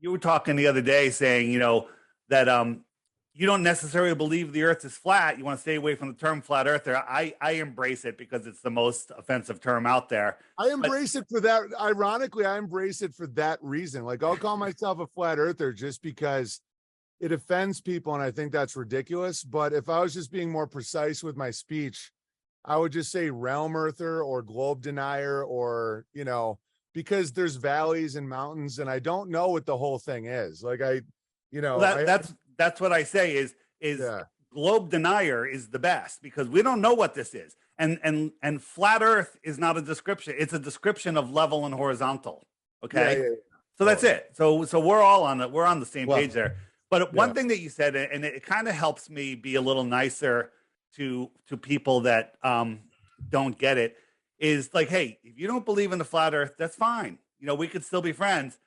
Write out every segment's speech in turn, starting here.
You were talking the other day saying, that you don't necessarily believe the earth is flat. You want to stay away from the term flat earther. I embrace it because it's the most offensive term out there. I embrace it for that. Ironically, I embrace it for that reason. Like, I'll call myself a flat earther just because it offends people, and I think that's ridiculous. But if I was just being more precise with my speech, I would just say realm earther or globe denier, or, because there's valleys and mountains, and I don't know what the whole thing is. Like, that's what I say is yeah. Globe denier is the best because we don't know what this is. And flat earth is not a description. It's a description of level and horizontal. Okay. Yeah. So that's it. So we're all on it. We're on the same page there. But one thing that you said, and it kind of helps me be a little nicer to people that don't get it, is like, hey, if you don't believe in the flat earth, that's fine. We could still be friends.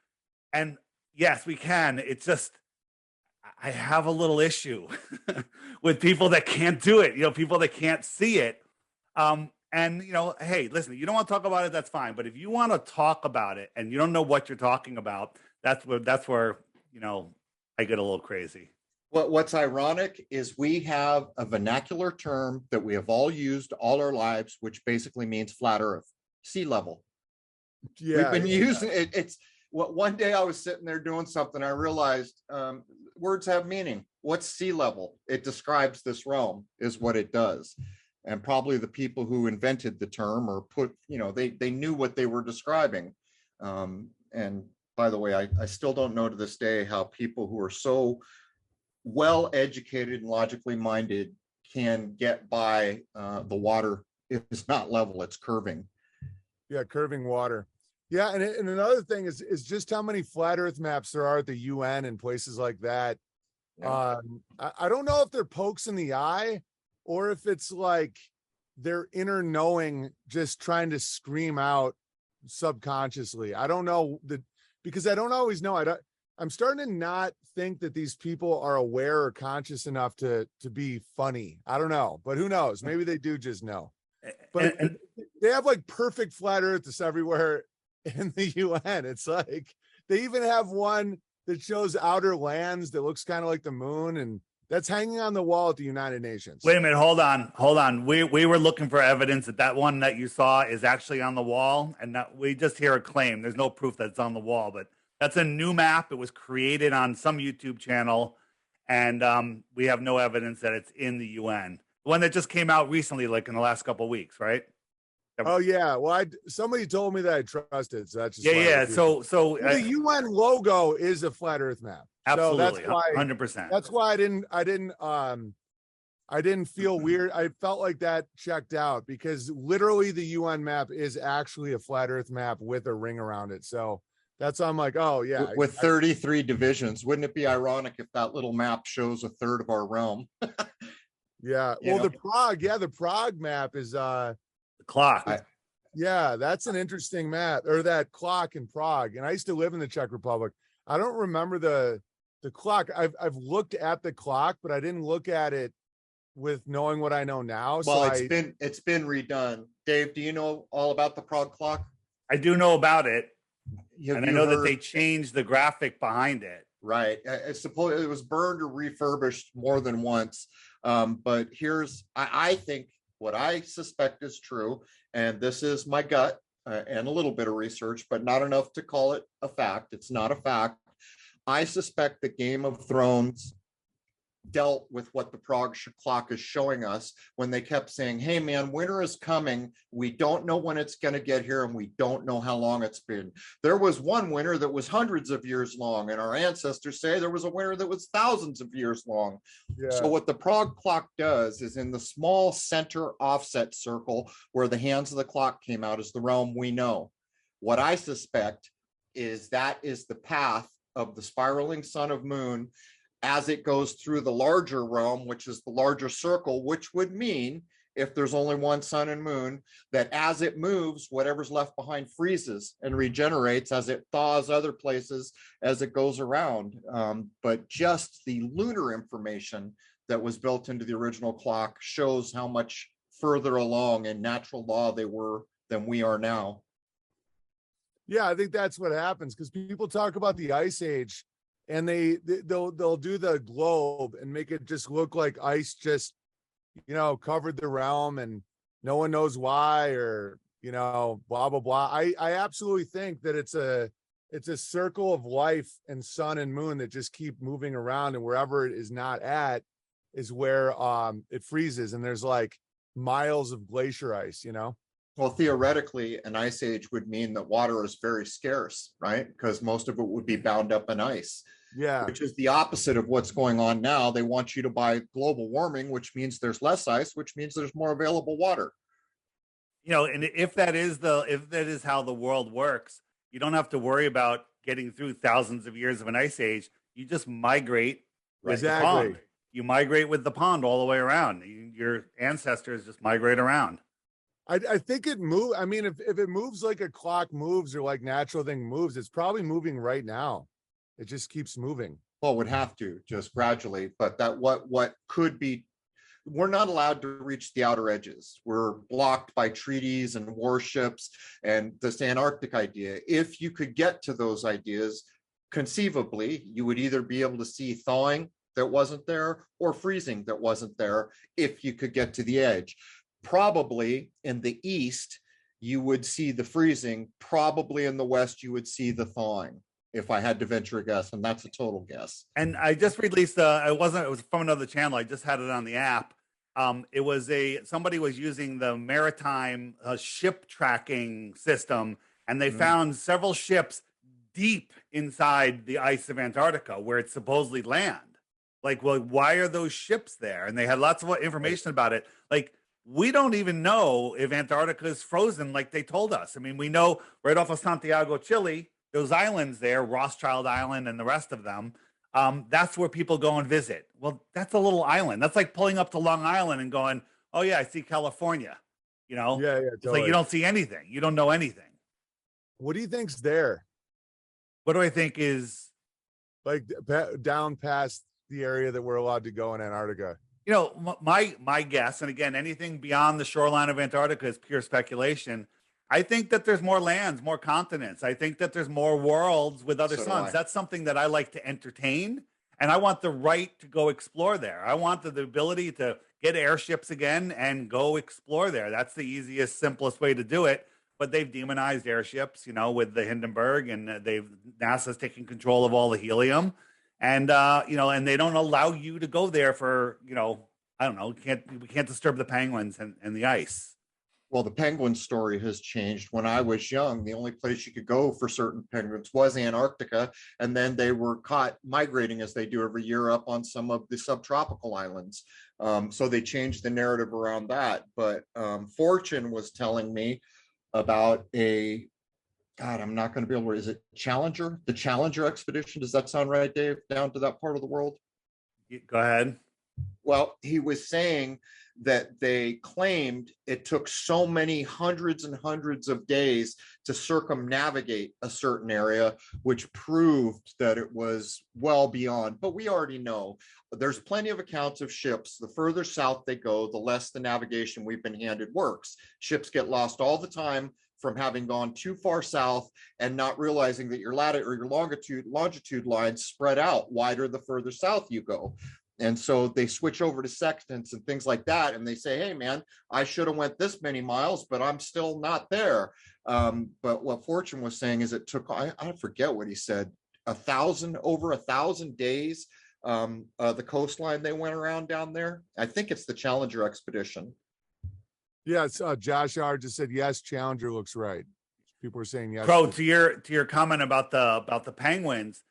And yes, we can. It's just, I have a little issue with people that can't do it, people that can't see it. Hey, listen, you don't want to talk about it, that's fine. But if you want to talk about it and you don't know what you're talking about, that's where I get a little crazy. What's ironic is we have a vernacular term that we have all used all our lives, which basically means flat earth, sea level. Yeah, we've been using it. It's one day I was sitting there doing something. I realized words have meaning. What's sea level? It describes this realm, is what it does. And probably the people who invented the term or they knew what they were describing. And by the way, I still don't know to this day how people who are so well educated and logically minded can get by the water. It's not level, it's curving. Yeah, curving water. Yeah, and another thing is just how many flat earth maps there are at the UN and places like that. Yeah. I don't know if they're pokes in the eye or if it's like their inner knowing just trying to scream out subconsciously. I don't know because I don't always know. I'm starting to not think that these people are aware or conscious enough to be funny. I don't know, but who knows? Maybe they do just know. But they have like perfect flat earths everywhere in the UN. It's like they even have one that shows outer lands that looks kind of like the moon, and that's hanging on the wall at the United Nations. Wait a minute, hold on. We were looking for evidence that one that you saw is actually on the wall, and that we just hear a claim. There's no proof that it's on the wall, but that's a new map. It was created on some YouTube channel, and we have no evidence that it's in the UN. The one that just came out recently, like in the last couple of weeks, right? Oh yeah, well, somebody told me that I trusted, so that's just So the UN logo is a flat Earth map. Absolutely, so 100%. That's why I didn't feel weird. I felt like that checked out because literally the UN map is actually a flat Earth map with a ring around it. So that's why I'm like, oh yeah, with 33 divisions. Wouldn't it be ironic if that little map shows a third of our realm? Yeah. Well, the Prague map is clock. Yeah, that's an interesting map, or that clock in Prague. And I used to live in the Czech Republic. I don't remember the clock. I've looked at the clock, but I didn't look at it with knowing what I know now. Well, it's been redone. Dave, do you know all about the Prague clock? I do know about it. I know that they changed the graphic behind it. Right. It was burned or refurbished more than once. But I think what I suspect is true, and this is my gut and a little bit of research, but not enough to call it a fact. It's not a fact. I suspect that Game of Thrones dealt with what the Prague clock is showing us when they kept saying, hey man, winter is coming. We don't know when it's going to get here, and we don't know how long it's been. There was one winter that was hundreds of years long, and our ancestors say there was a winter that was thousands of years long. Yeah. So what the Prague clock does is in the small center offset circle where the hands of the clock came out is the realm we know. What I suspect is that is the path of the spiraling sun of moon as it goes through the larger realm, which is the larger circle, which would mean if there's only one sun and moon, that as it moves, whatever's left behind freezes and regenerates as it thaws other places as it goes around. But just the lunar information that was built into the original clock shows how much further along in natural law they were than we are now. Yeah, I think that's what happens because people talk about the ice age and they'll do the globe and make it just look like ice just, covered the realm and no one knows why, or, blah, blah, blah. I absolutely think that it's a circle of life and sun and moon that just keep moving around, and wherever it is not at is where it freezes, and there's like miles of glacier ice. Well, theoretically, an ice age would mean that water is very scarce, right? Because most of it would be bound up in ice. Yeah. Which is the opposite of what's going on now. They want you to buy global warming, which means there's less ice, which means there's more available water. And if that is how the world works, you don't have to worry about getting through thousands of years of an ice age. You just migrate with the pond. You migrate with the pond all the way around. Your ancestors just migrate around. I think it moves. I mean, if it moves like a clock moves or like natural thing moves, it's probably moving right now. It just keeps moving. Well, it would have to just gradually, but that what could be, we're not allowed to reach the outer edges. We're blocked by treaties and warships and this Antarctic idea. If you could get to those ideas, conceivably, you would either be able to see thawing that wasn't there or freezing that wasn't there if you could get to the edge. Probably in the east, you would see the freezing. Probably in the west, you would see the thawing, if I had to venture a guess, and that's a total guess. And I just released it was from another channel. I just had it on the app. It was somebody was using the maritime ship tracking system, and they found several ships deep inside the ice of Antarctica where it's supposedly land. Like, well, why are those ships there? And they had lots of information about it. Like, we don't even know if Antarctica is frozen like they told us. I mean, we know right off of Santiago, Chile, those islands there, Rothschild Island and the rest of them, that's where people go and visit. Well, that's a little island. That's like pulling up to Long Island and going, oh, yeah, I see California. Yeah, totally. It's like you don't see anything. You don't know anything. What do you think's there? What do I think is? Like down past the area that we're allowed to go in Antarctica? My guess, and again, anything beyond the shoreline of Antarctica is pure speculation. I think that there's more lands, more continents. I think that there's more worlds with other suns. That's something that I like to entertain, and I want the right to go explore there. I want the ability to get airships again and go explore there. That's the easiest, simplest way to do it. But they've demonized airships, with the Hindenburg, and NASA's taking control of all the helium. And and they don't allow you to go there for, I don't know, we can't disturb the penguins and the ice. Well, the penguin story has changed. When I was young, the only place you could go for certain penguins was Antarctica, and then they were caught migrating, as they do every year, up on some of the subtropical islands. So they changed the narrative around that. But Fortune was telling me about I'm not going to be able to, is it Challenger? The Challenger expedition. Does that sound right, Dave? Down to that part of the world? Go ahead. Well, he was saying that they claimed it took so many hundreds and hundreds of days to circumnavigate a certain area, which proved that it was well beyond. But we already know there's plenty of accounts of ships. The further south they go, the less the navigation we've been handed works. Ships get lost all the time from having gone too far south and not realizing that your latitude or your longitude lines spread out wider the further south you go. And so they switch over to sextants and things like that. And they say, hey, man, I should have went this many miles, but I'm still not there. But what Fortune was saying is it took, I forget what he said, over 1,000 days, the coastline they went around down there. I think it's the Challenger expedition. Yes, Josh R just said yes. Challenger looks right. People are saying yes. Crow, to your comment about the penguins,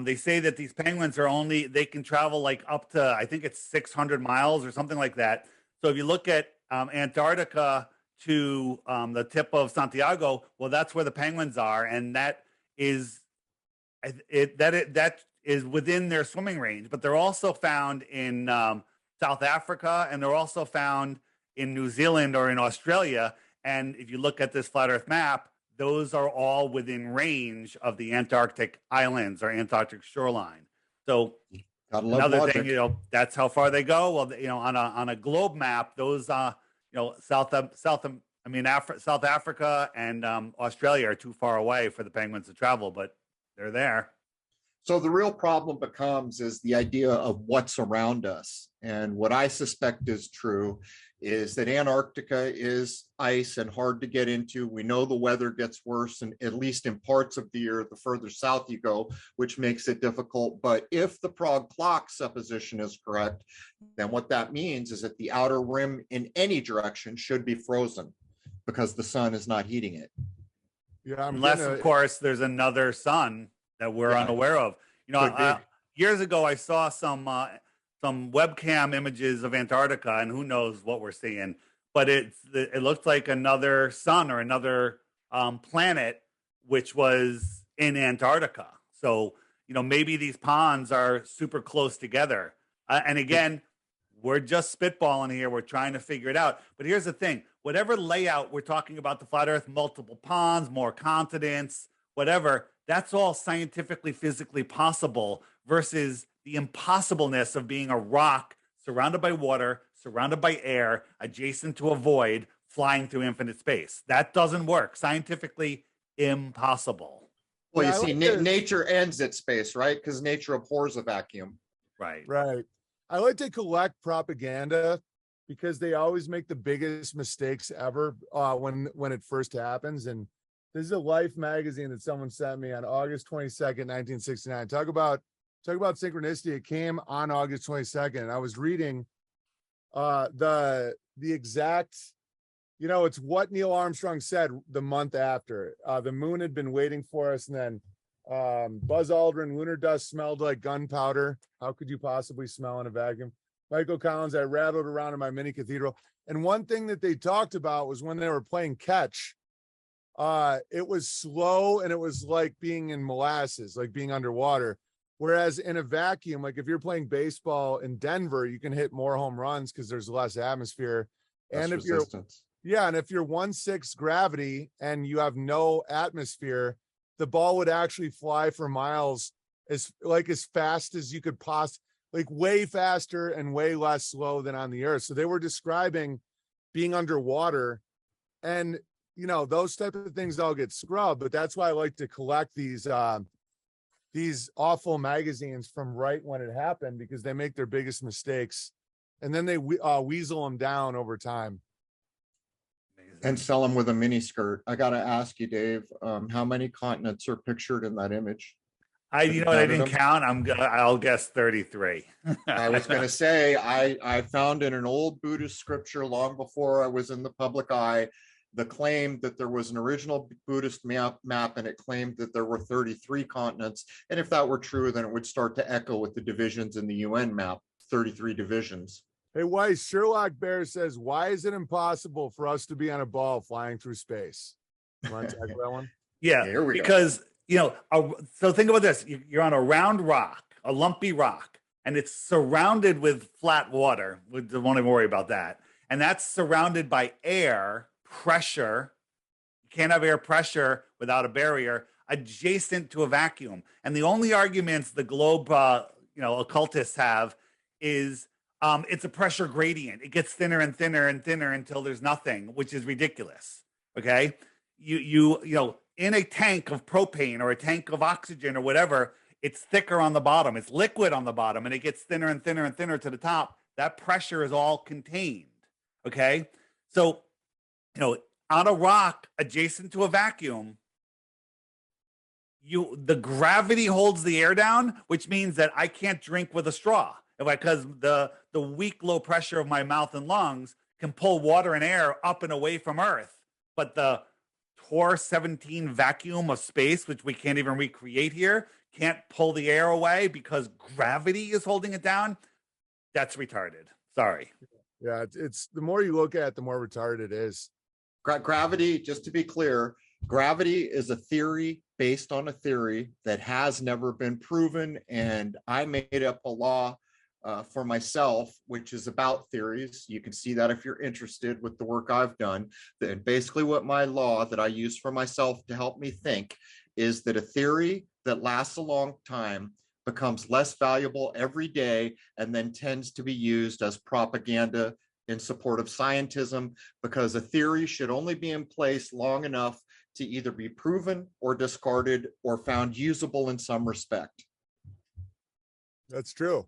they say that these penguins they can travel like up to, I think it's 600 miles or something like that. So if you look at Antarctica to the tip of Santiago, well, that's where the penguins are, and that is within their swimming range. But they're also found in South Africa, and they're also found in New Zealand or in Australia. And if you look at this flat Earth map, those are all within range of the Antarctic islands or Antarctic shoreline. So another logic. Thing, that's how far they go. Well, on a globe map, those South I mean, South Africa and Australia are too far away for the penguins to travel, but they're there. So the real problem becomes is the idea of what's around us. And what I suspect is true is that Antarctica is ice and hard to get into. We know the weather gets worse, and at least in parts of the year, the further south you go, which makes it difficult. But if the Prague clock supposition is correct, then what that means is that the outer rim in any direction should be frozen because the sun is not heating it. Yeah, unless, of course, there's another sun that we're unaware of. You know, years ago, I saw some webcam images of Antarctica, and who knows what we're seeing. But it looked like another sun or another planet, which was in Antarctica. So, you know, maybe these ponds are super close together. And again, we're just spitballing here. We're trying to figure it out. But here's the thing. Whatever layout we're talking about, the flat Earth, multiple ponds, more continents, whatever, that's all scientifically, physically possible versus the impossibleness of being a rock surrounded by water, surrounded by air, adjacent to a void, flying through infinite space. That doesn't work. Scientifically impossible. Well, you see, nature ends at space, right? Because nature abhors a vacuum. Right. Right. I like to collect propaganda because they always make the biggest mistakes ever when it first happens. And this is a Life magazine that someone sent me on August 22nd, 1969. Talk about synchronicity. It came on August 22nd. And I was reading the exact, you know, it's what Neil Armstrong said the month after. The moon had been waiting for us, and then Buzz Aldrin, lunar dust smelled like gunpowder. How could you possibly smell in a vacuum? Michael Collins, I rattled around in my mini cathedral. And one thing that they talked about was when they were playing catch, it was slow and it was like being in molasses, like being underwater. Whereas in a vacuum, like if you're playing baseball in Denver, you can hit more home runs because there's less atmosphere. And if resistance. And if you're 1/6 gravity and you have no atmosphere, the ball would actually fly for miles as fast as you could possibly, like way faster and way less slow than on the earth. So they were describing being underwater, and you know, those type of things all get scrubbed, but that's why I like to collect these awful magazines from right when it happened, because they make their biggest mistakes and then they weasel them down over time. And sell them with a mini skirt. I got to ask you, Dave, how many continents are pictured in that image? I didn't count. I'll guess 33. I was going to say, I found in an old Buddhist scripture long before I was in the public eye, the claim that there was an original Buddhist map and it claimed that there were 33 continents. And if that were true, then it would start to echo with the divisions in the UN map, 33 divisions. Hey, Weiss, Sherlock Bear says, why is it impossible for us to be on a ball flying through space? You want to tackle that one? Yeah, because go. You know, so think about this. You're on a round rock, a lumpy rock, and it's surrounded with flat water. We don't even worry about that. And that's surrounded by air pressure. You can't have air pressure without a barrier adjacent to a vacuum. And the only arguments the globe, occultists have is it's a pressure gradient. It gets thinner and thinner and thinner until there's nothing, which is ridiculous. Okay, you know. In a tank of propane or a tank of oxygen or whatever, it's thicker on the bottom. It's liquid on the bottom, and it gets thinner and thinner and thinner to the top. That pressure is all contained. Okay. So, you know, on a rock adjacent to a vacuum, the gravity holds the air down, which means that I can't drink with a straw because the weak low pressure of my mouth and lungs can pull water and air up and away from Earth. But the Tor 17 vacuum of space, which we can't even recreate here, can't pull the air away because gravity is holding it down. That's retarded. Sorry. Yeah, it's the more you look at it, the more retarded it is. Gravity, just to be clear, gravity is a theory based on a theory that has never been proven. And I made up a law for myself, which is about theories. You can see that if you're interested with the work I've done. And basically what my law that I use for myself to help me think is that a theory that lasts a long time becomes less valuable every day and then tends to be used as propaganda in support of scientism, because a theory should only be in place long enough to either be proven or discarded or found usable in some respect. That's true.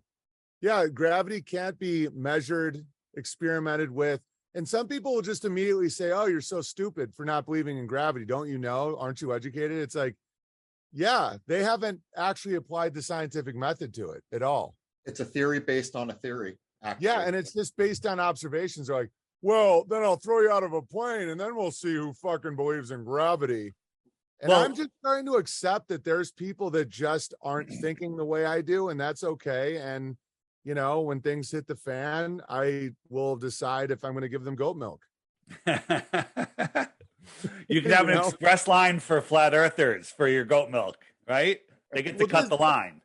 Yeah, gravity can't be measured, experimented with. And some people will just immediately say, oh, you're so stupid for not believing in gravity. Don't you know? Aren't you educated? It's like, yeah, they haven't actually applied the scientific method to it at all. It's a theory based on a theory. Actually. Yeah, and it's just based on observations. They're like, well, then I'll throw you out of a plane and then we'll see who fucking believes in gravity. And I'm just trying to accept that there's people that just aren't thinking the way I do, and that's okay. And, you know, when things hit the fan, I will decide if I'm going to give them goat milk. You can have an express line for flat earthers for your goat milk, right? They get to cut the line.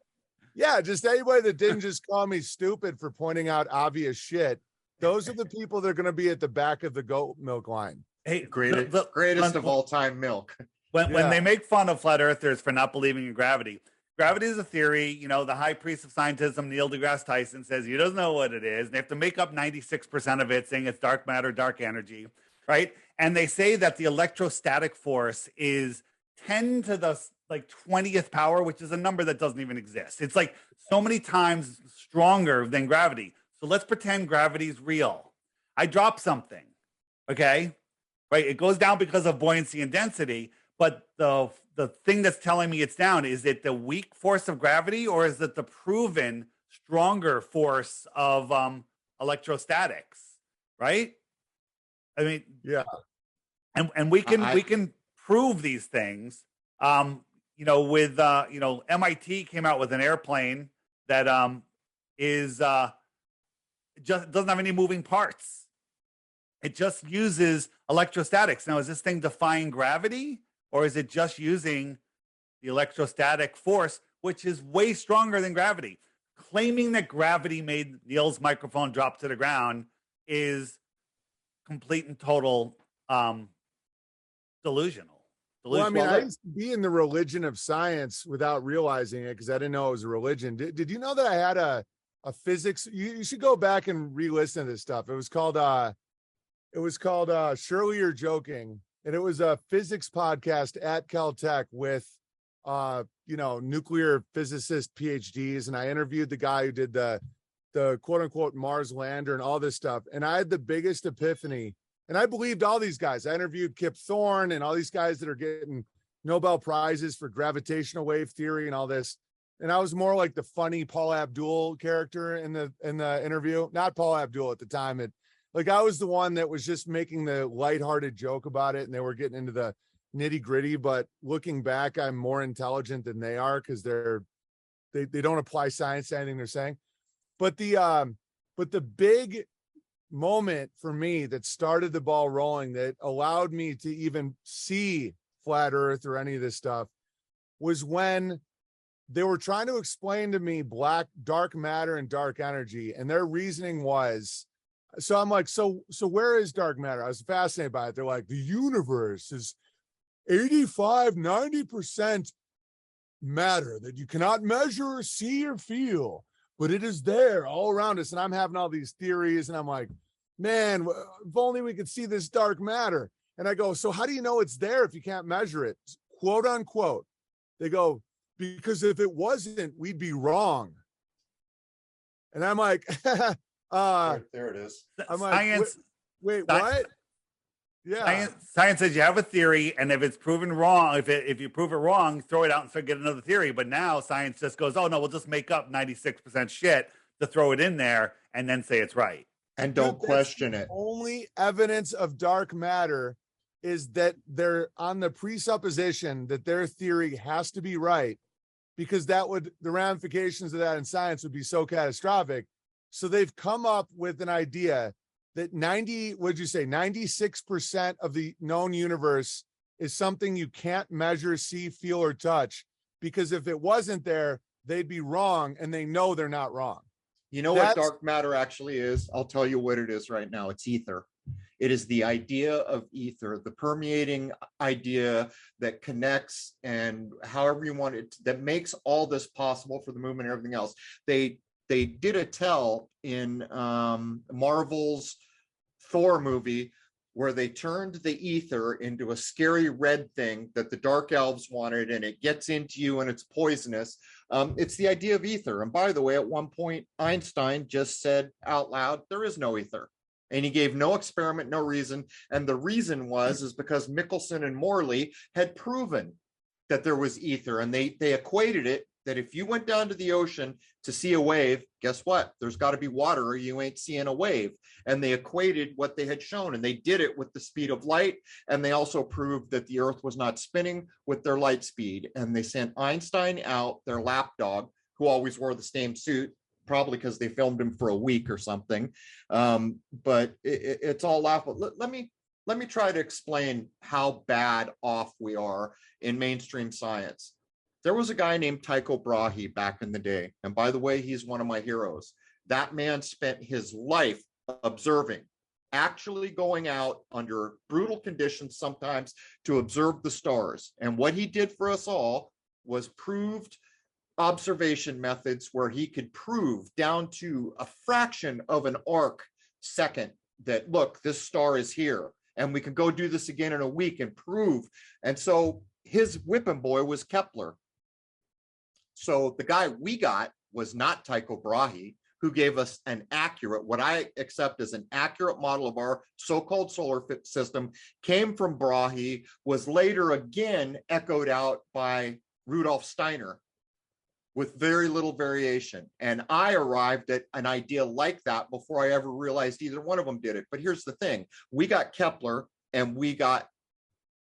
Yeah, just anybody that didn't just call me stupid for pointing out obvious shit. Those are the people that are going to be at the back of the goat milk line. Hey, greatest of all time milk. When they make fun of flat earthers for not believing in gravity, gravity is a theory. You know, the high priest of scientism, Neil deGrasse Tyson, says he doesn't know what it is. And they have to make up 96% of it, saying it's dark matter, dark energy, right? And they say that the electrostatic force is 10 to the 20th power, which is a number that doesn't even exist. It's like so many times stronger than gravity. So let's pretend gravity is real. I drop something, okay? Right? It goes down because of buoyancy and density, but the thing that's telling me it's down, is it the weak force of gravity, or is it the proven stronger force of electrostatics, right? I mean, yeah. And we can prove these things. You know, with you know, MIT came out with an airplane that is just doesn't have any moving parts. It just uses electrostatics. Now, is this thing defying gravity, or is it just using the electrostatic force, which is way stronger than gravity? Claiming that gravity made Neil's microphone drop to the ground is complete and total delusional. Well, I mean, I used to be in the religion of science without realizing it, because I didn't know it was a religion. Did you know that I had a physics? You should go back and re-listen to this stuff. It was called Surely You're Joking, and it was a physics podcast at Caltech with you know, nuclear physicist PhDs, and I interviewed the guy who did the quote unquote Mars lander and all this stuff, and I had the biggest epiphany. And I believed all these guys. I interviewed Kip Thorne and all these guys that are getting Nobel Prizes for gravitational wave theory and all this. And I was more like the funny Paul Abdul character in the interview. Not Paul Abdul at the time. I was the one that was just making the lighthearted joke about it, and they were getting into the nitty gritty. But looking back, I'm more intelligent than they are, because they don't apply science to anything they're saying. But the big moment for me that started the ball rolling, that allowed me to even see flat earth or any of this stuff, was when they were trying to explain to me dark matter and dark energy, and their reasoning was, so I'm like, so where is dark matter? I was fascinated by it. They're like, the universe is 85-90% matter that you cannot measure or see or feel, but it is there all around us. And I'm having all these theories, and I'm like, man, if only we could see this dark matter. And I go, so how do you know it's there if you can't measure it? Quote unquote. They go, because if it wasn't, we'd be wrong. And I'm like, there it is. I'm like, wait, what? Yeah. Science says you have a theory, and if it's proven wrong, if you prove it wrong, throw it out and get another theory. But now science just goes, oh no, we'll just make up 96% shit to throw it in there and then say it's right. And don't question it. Only evidence of dark matter is that they're on the presupposition that their theory has to be right, because the ramifications of that in science would be so catastrophic. So they've come up with an idea that 96% of the known universe is something you can't measure, see, feel, or touch, because if it wasn't there, they'd be wrong, and they know they're not wrong. You know what dark matter actually is? I'll tell you what it is right now. It's ether. It is the idea of ether, the permeating idea that connects, and however you want it, that makes all this possible for the movement and everything else. They did a tell in Marvel's Thor movie where they turned the ether into a scary red thing that the dark elves wanted, and it gets into you and it's poisonous. It's the idea of ether. And by the way, at one point, Einstein just said out loud, there is no ether. And he gave no experiment, no reason. And the reason is because Michelson and Morley had proven that there was ether, and they equated it that if you went down to the ocean to see a wave, guess what? There's got to be water or you ain't seeing a wave. And they equated what they had shown, and they did it with the speed of light. And they also proved that the earth was not spinning with their light speed. And they sent Einstein out, their lapdog, who always wore the same suit, probably because they filmed him for a week or something. But it's all laughable. Let me try to explain how bad off we are in mainstream science. There was a guy named Tycho Brahe back in the day. And by the way, he's one of my heroes. That man spent his life observing, actually going out under brutal conditions sometimes to observe the stars. And what he did for us all was proved observation methods where he could prove down to a fraction of an arc second that, look, this star is here. And we can go do this again in a week and prove. And so his whipping boy was Kepler. So the guy we got was not Tycho Brahe, who gave us an accurate, what I accept as an accurate model of our so-called solar system, came from Brahe, was later again echoed out by Rudolf Steiner with very little variation. And I arrived at an idea like that before I ever realized either one of them did it. But here's the thing. We got Kepler and we got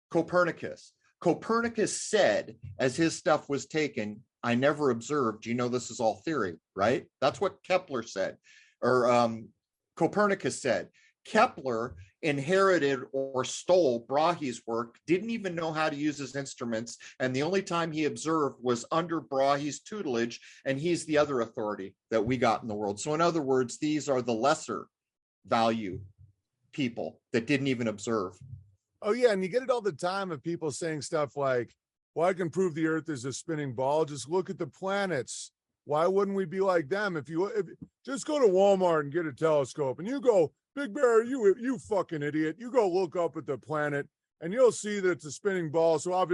Copernicus. Copernicus said, as his stuff was taken, I never observed, you know, this is all theory, right? That's what Kepler said, or Copernicus said. Kepler inherited or stole Brahe's work, didn't even know how to use his instruments, and the only time he observed was under Brahe's tutelage, and he's the other authority that we got in the world. So in other words, these are the lesser value people that didn't even observe. Oh yeah, and you get it all the time of people saying stuff like, well, I can prove the earth is a spinning ball. Just look at the planets. Why wouldn't we be like them? If just go to Walmart and get a telescope and you go, Big Bear, you fucking idiot. You go look up at the planet and you'll see that it's a spinning ball. So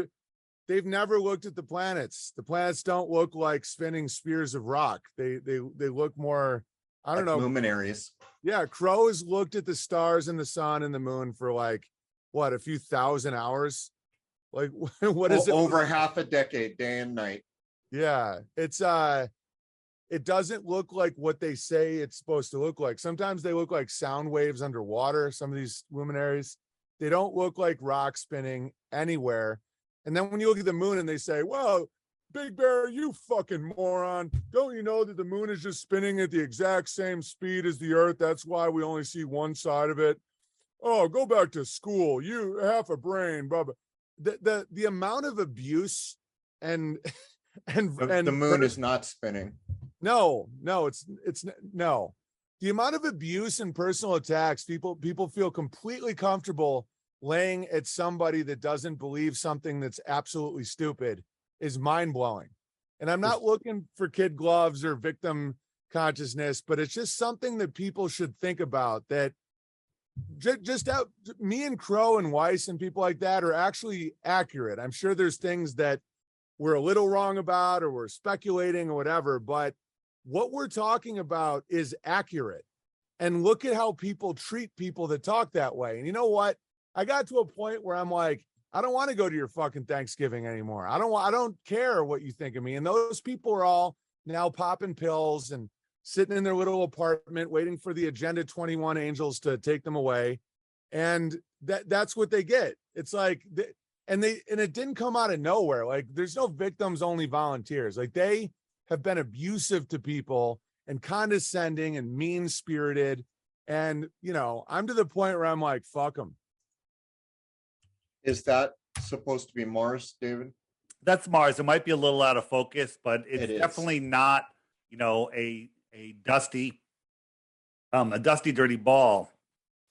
they've never looked at the planets. The planets don't look like spinning spears of rock. They look more, I don't know. Luminaries. Yeah. Crow has looked at the stars and the sun and the moon for like, what, a few thousand hours? Like, what is it? Over half a decade, day and night. Yeah. It doesn't look like what they say it's supposed to look like. Sometimes they look like sound waves underwater. Some of these luminaries, they don't look like rock spinning anywhere. And then when you look at the moon and they say, well, Big Bear, you fucking moron. Don't you know that the moon is just spinning at the exact same speed as the earth? That's why we only see one side of it. Oh, go back to school. You half a brain, blah, blah. The amount of abuse and the moon is not spinning. No, it's no. The amount of abuse and personal attacks, people feel completely comfortable laying at somebody that doesn't believe something that's absolutely stupid is mind-blowing. And I'm not looking for kid gloves or victim consciousness, but it's just something that people should think about, that me and Crow and Weiss and people like that are actually accurate. I'm sure there's things that we're a little wrong about or we're speculating or whatever, but what we're talking about is accurate. And look at how people treat people that talk that way. And you know what? I got to a point where I'm like, I don't want to go to your fucking Thanksgiving anymore. I don't care what you think of me. And those people are all now popping pills and sitting in their little apartment waiting for the Agenda 21 angels to take them away. And that's what they get. It's like, and it didn't come out of nowhere. Like, there's no victims, only volunteers. Like, they have been abusive to people and condescending and mean-spirited. And, you know, I'm to the point where I'm like, fuck them. Is that supposed to be Mars, David? That's Mars. It might be a little out of focus, but it's definitely not, you know, a dusty, dirty ball.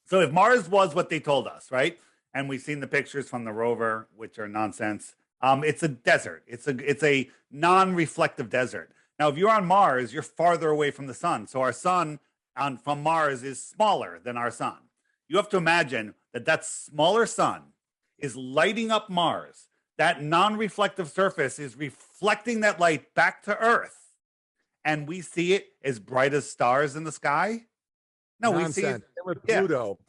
So if Mars was what they told us, right? And we've seen the pictures from the rover, which are nonsense. It's a desert. It's a non-reflective desert. Now, if you're on Mars, you're farther away from the sun. So our sun from Mars is smaller than our sun. You have to imagine that that smaller sun is lighting up Mars. That non-reflective surface is reflecting that light back to Earth. And we see it as bright as stars in the sky. No, Nonsense. we see it with Pluto.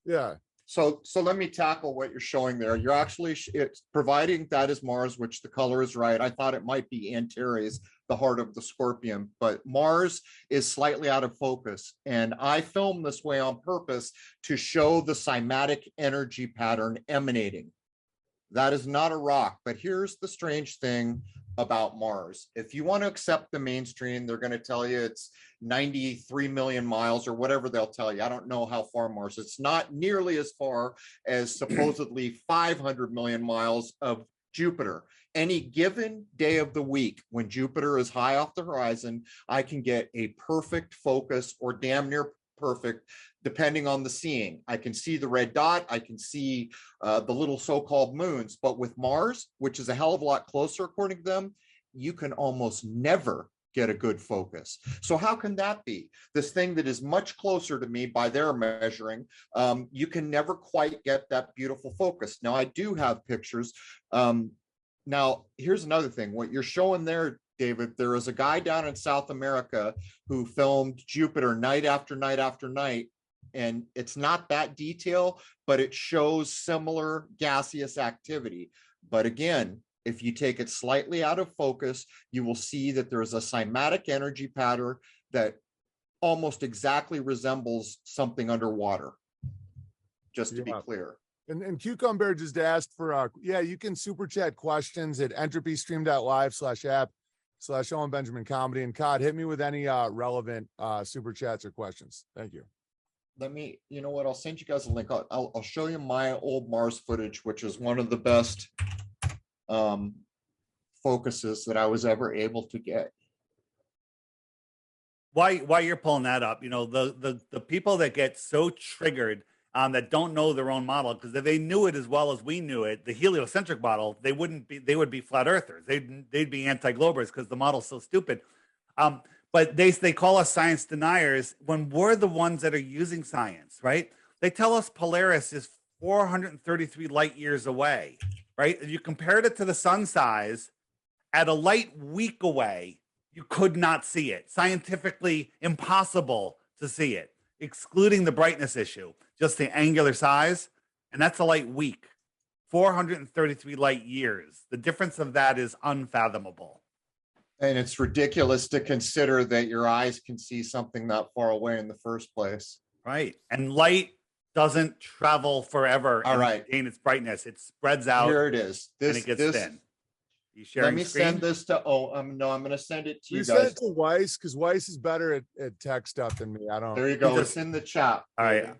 Yeah. So let me tackle what you're showing there. You're actually, it's providing that is Mars, which the color is right. I thought it might be Antares, the heart of the scorpion, but Mars is slightly out of focus. And I filmed this way on purpose to show the cymatic energy pattern emanating. That is not a rock, but here's the strange thing about Mars. If you want to accept the mainstream, they're going to tell you it's 93 million miles or whatever they'll tell you. I don't know how far Mars is. It's not nearly as far as supposedly 500 million miles of Jupiter. Any given day of the week when Jupiter is high off the horizon, I can get a perfect focus or damn near perfect, depending on the seeing. I can see the red dot. I can see the little so-called moons. But with Mars, which is a hell of a lot closer, according to them, you can almost never get a good focus. So how can that be? This thing that is much closer to me by their measuring, you can never quite get that beautiful focus. Now, I do have pictures. Now, here's another thing. What you're showing there, David, there is a guy down in South America who filmed Jupiter night after night after night. And it's not that detail, but it shows similar gaseous activity. But again, if you take it slightly out of focus, you will see that there is a cymatic energy pattern that almost exactly resembles something underwater, just to be clear. And Cucumber just asked for, you can super chat questions at entropystream.live/app/Owen Benjamin Comedy. And Cod, hit me with any relevant super chats or questions. Thank you. Let me, you know what, I'll send you guys a link. I'll show you my old Mars footage, which is one of the best focuses that I was ever able to get. While you're pulling that up, you know, the people that get so triggered that don't know their own model, because if they knew it as well as we knew it, the heliocentric model, they would be flat earthers. They'd be anti-globers because the model's so stupid. But they call us science deniers when we're the ones that are using science, right? They tell us Polaris is 433 light years away, right? If you compared it to the sun size, at a light week away, you could not see it. Scientifically impossible to see it, excluding the brightness issue, just the angular size. And that's a light week, 433 light years. The difference of that is unfathomable. And it's ridiculous to consider that your eyes can see something that far away in the first place. Right. And light doesn't travel forever. All right. Gain its brightness. It spreads out. Here it is. And it gets thin. You sharing Let me screen? send this to, no, I'm going to send it to you Send guys. it to Weiss, because Weiss is better at tech stuff than me. I don't. There you go. It's in the chat. All right.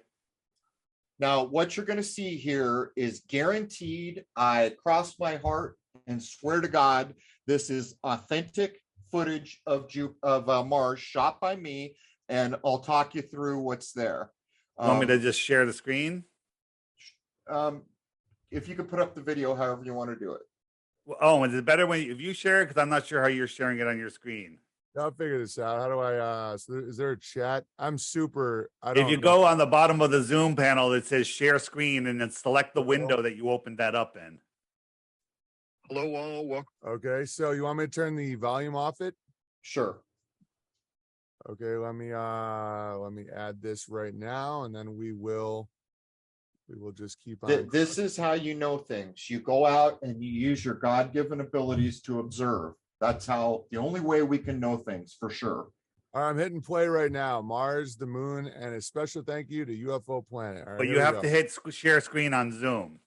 Now, what you're going to see here is guaranteed. I cross my heart and swear to God, this is authentic footage of Mars shot by me, and I'll talk you through what's there. Want me to just share the screen? If you could put up the video, however you want to do it. Oh, is it better if you share it? Because I'm not sure how you're sharing it on your screen. I'll figure this out. How do I? Is there a chat? If you go on the bottom of the Zoom panel that says share screen, and then select the window that you opened that up in. Hello, all. Welcome. Okay, so you want me to turn the volume off it? Sure. Okay, let me add this right now, and then we will just keep on. This is how you know things. You go out and you use your God-given abilities to observe. That's the only way we can know things for sure. All right, I'm hitting play right now. Mars, the moon, and a special thank you to UFO Planet. All right, but you have to hit share screen on Zoom.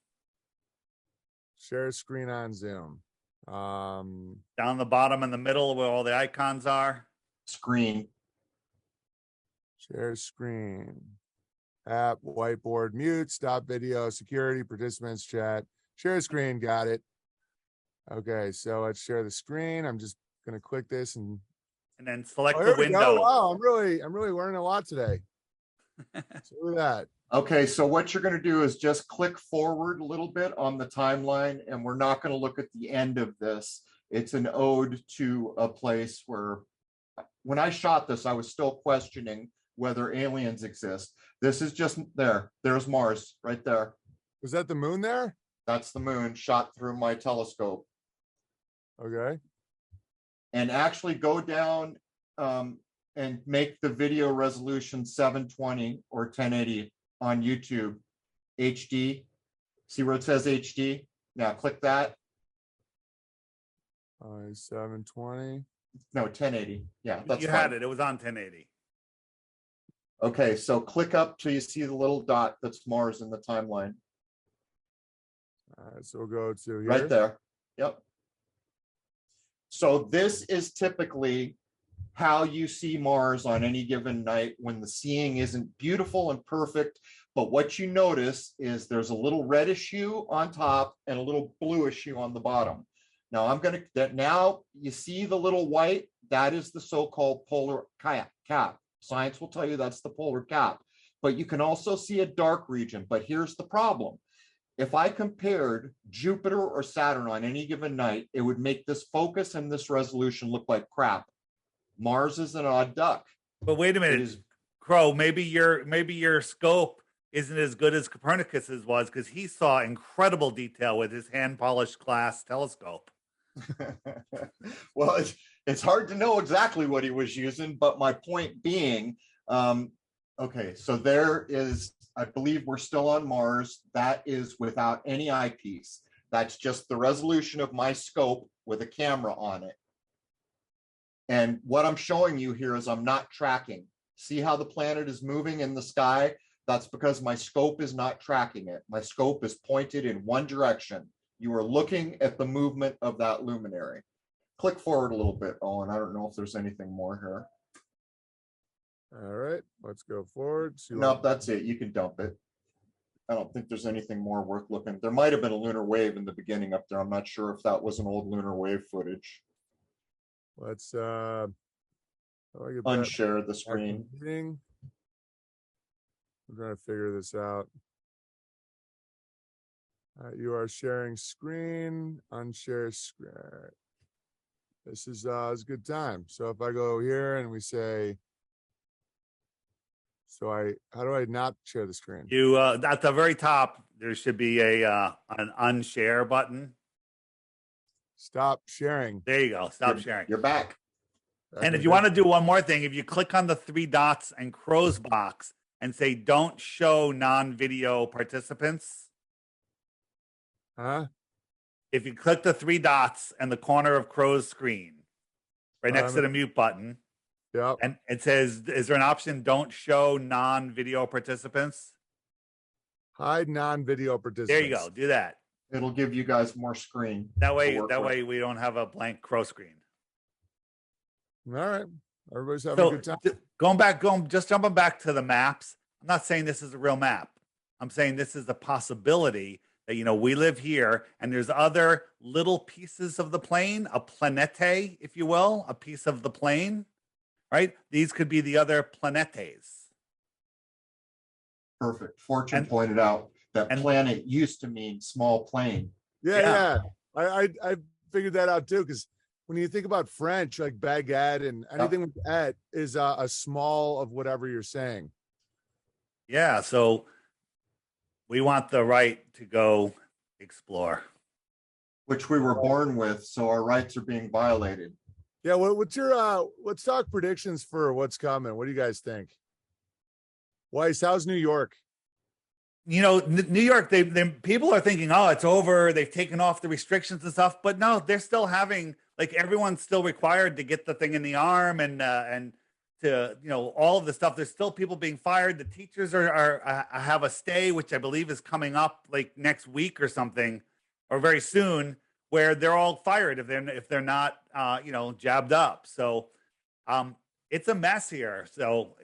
Share screen on Zoom. Down the bottom in the middle where all the icons are. Screen. Share screen. App, whiteboard, mute, stop video, security, participants, chat, share screen. Got it. Okay, so let's share the screen. I'm just gonna click this and then select the window. Wow, I'm really learning a lot today. So look at that. Okay, so what you're going to do is just click forward a little bit on the timeline, and we're not going to look at the end of this. It's an ode to a place where, when I shot this, I was still questioning whether aliens exist. This is just there. There's Mars right there. Was that the moon there? That's the moon shot through my telescope. Okay. And actually go down and make the video resolution 720 or 1080 on YouTube. HD. See where it says HD? Now click that. 720. No, 1080. Yeah, that's you fine. had it. It was on 1080. Okay, so click up till you see the little dot that's Mars in the timeline. All right, so we'll go to here. Right there. Yep. So this is typically how you see Mars on any given night when the seeing isn't beautiful and perfect, but what you notice is there's a little reddish hue on top and a little bluish hue on the bottom. Now now you see the little white, that is the so-called polar cap. Science will tell you that's the polar cap, but you can also see a dark region. But here's the problem. If I compared Jupiter or Saturn on any given night, it would make this focus and this resolution look like crap. Mars is an odd duck. But wait a minute, Crow, maybe your scope isn't as good as Copernicus's was, because he saw incredible detail with his hand-polished glass telescope. Well, it's hard to know exactly what he was using, but my point being, okay, so there is, I believe we're still on Mars. That is without any eyepiece. That's just the resolution of my scope with a camera on it. And what I'm showing you here is I'm not tracking. See how the planet is moving in the sky? That's because my scope is not tracking it. My scope is pointed in one direction. You are looking at the movement of that luminary. Click forward a little bit, Owen. I don't know if there's anything more here. All right, let's go forward. Nope, that's it. You can dump it. I don't think there's anything more worth looking. There might have been a lunar wave in the beginning up there. I'm not sure if that was an old lunar wave footage. Let's unshare the screen. We're going to figure this out. You are sharing screen, unshare screen. This is a good time. So if I go here and we say, how do I not share the screen? You at the very top, there should be an unshare button. Stop sharing. There you go. Stop sharing. You're back. And if you want to do one more thing, if you click on the three dots and Crow's box and say, don't show non-video participants. Huh? If you click the three dots in the corner of Crow's screen, right next to the mute button. Yep. And it says, is there an option, don't show non-video participants? Hide non-video participants. There you go. Do that. It'll give you guys more screen. That way we don't have a blank Crow screen. All right. Everybody's having a good time. Just jumping back to the maps. I'm not saying this is a real map. I'm saying this is a possibility that, we live here and there's other little pieces of the plane, a planete, if you will, a piece of the plane, right? These could be the other planetes. Perfect. Fortune pointed out that planet used to mean small plane. Yeah. I figured that out too, because when you think about French, like baguette and anything with et is a small of whatever you're saying. Yeah, so we want the right to go explore. Which we were born with, so our rights are being violated. Yeah, what's your let's talk predictions for what's coming. What do you guys think? Weiss, how's New York? New York, they people are thinking, oh, it's over. They've taken off the restrictions and stuff, but no, they're still having, like, everyone's still required to get the thing in the arm and to, all of the stuff. There's still people being fired. The teachers are have a stay, which I believe is coming up like next week or something, or very soon, where they're all fired if they're not jabbed up. So it's a mess here. So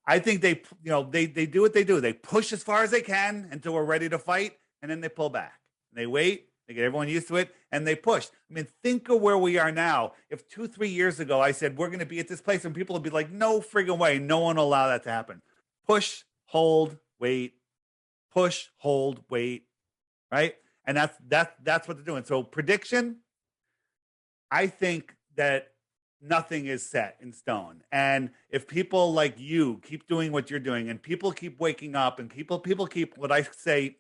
I think they do what they do. They push as far as they can until we're ready to fight, and then they pull back. They wait, they get everyone used to it, and they push. I mean, think of where we are now. If 2-3 years ago I said we're going to be at this place, and people would be like, no friggin' way, no one will allow that to happen. Push, hold, wait. Push, hold, wait. Right? And that's what they're doing. So prediction, I think that nothing is set in stone. And if people like you keep doing what you're doing, and people keep waking up, and people keep, what I say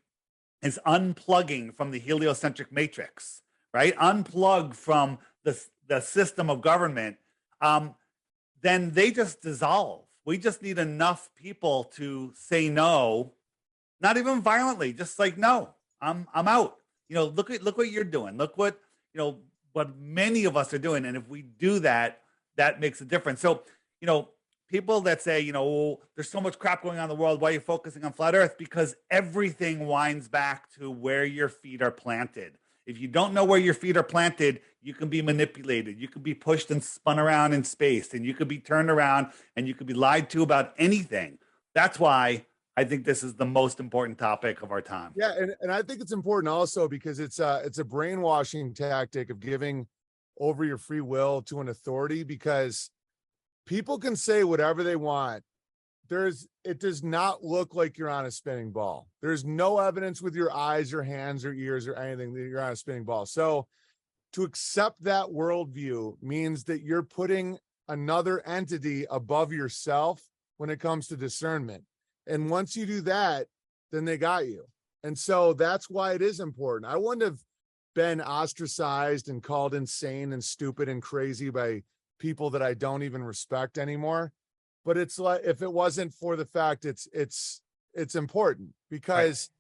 is, unplugging from the heliocentric matrix, right? Unplug from the system of government, then they just dissolve. We just need enough people to say no, not even violently, just like, no, I'm out. Look what you're doing. Look what, what many of us are doing. And if we do that, that makes a difference. So, people that say, oh, there's so much crap going on in the world, why are you focusing on flat earth? Because everything winds back to where your feet are planted. If you don't know where your feet are planted, you can be manipulated. You could be pushed and spun around in space, and you could be turned around, and you could be lied to about anything. That's why I think this is the most important topic of our time. Yeah, and I think it's important also because it's a brainwashing tactic of giving over your free will to an authority, because people can say whatever they want. It does not look like you're on a spinning ball. There's no evidence with your eyes or hands or ears or anything that you're on a spinning ball. So to accept that worldview means that you're putting another entity above yourself when it comes to discernment. And once you do that, then they got you. And so that's why it is important. I wouldn't have been ostracized and called insane and stupid and crazy by people that I don't even respect anymore. But it's like, if it wasn't for the fact it's important, because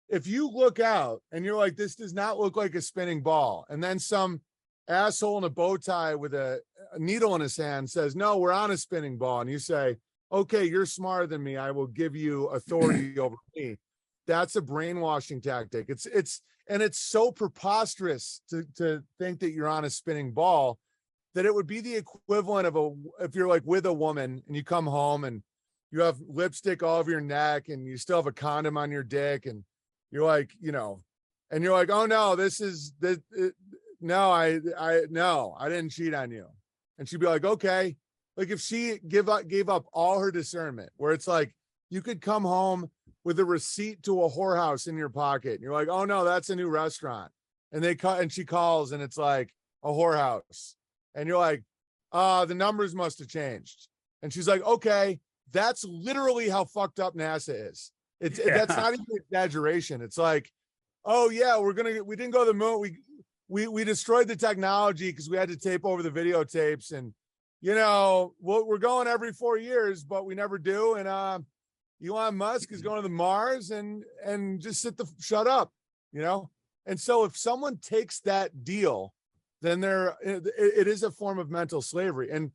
if you look out and you're like, this does not look like a spinning ball, and then some asshole in a bow tie with a needle in his hand says, no, we're on a spinning ball, and you say, okay, you're smarter than me, I will give you authority over me. That's a brainwashing tactic. It's so preposterous to think that you're on a spinning ball, that it would be the equivalent of if you're like with a woman and you come home and you have lipstick all over your neck and you still have a condom on your dick, and you're like, and you're like, oh no, I didn't cheat on you. And she'd be like, okay. Like if she gave up all her discernment, where it's like, you could come home with a receipt to a whorehouse in your pocket, and you're like, oh no, that's a new restaurant. And she calls and it's like a whorehouse. And you're like, the numbers must have changed. And she's like, okay, that's literally how fucked up NASA is. That's not even exaggeration. It's like, oh yeah, we didn't go to the moon. We destroyed the technology because we had to tape over the videotapes, and we're going every 4 years, but we never do. And Elon Musk is going to the Mars, and just shut up, And so if someone takes that deal, then it is a form of mental slavery. And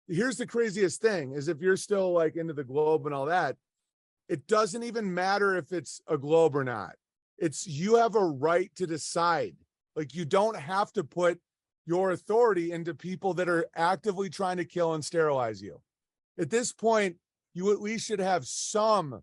here's the craziest thing is, if you're still like into the globe and all that, it doesn't even matter if it's a globe or not. You have a right to decide. Like, you don't have to put your authority into people that are actively trying to kill and sterilize you. At this point, you at least should have some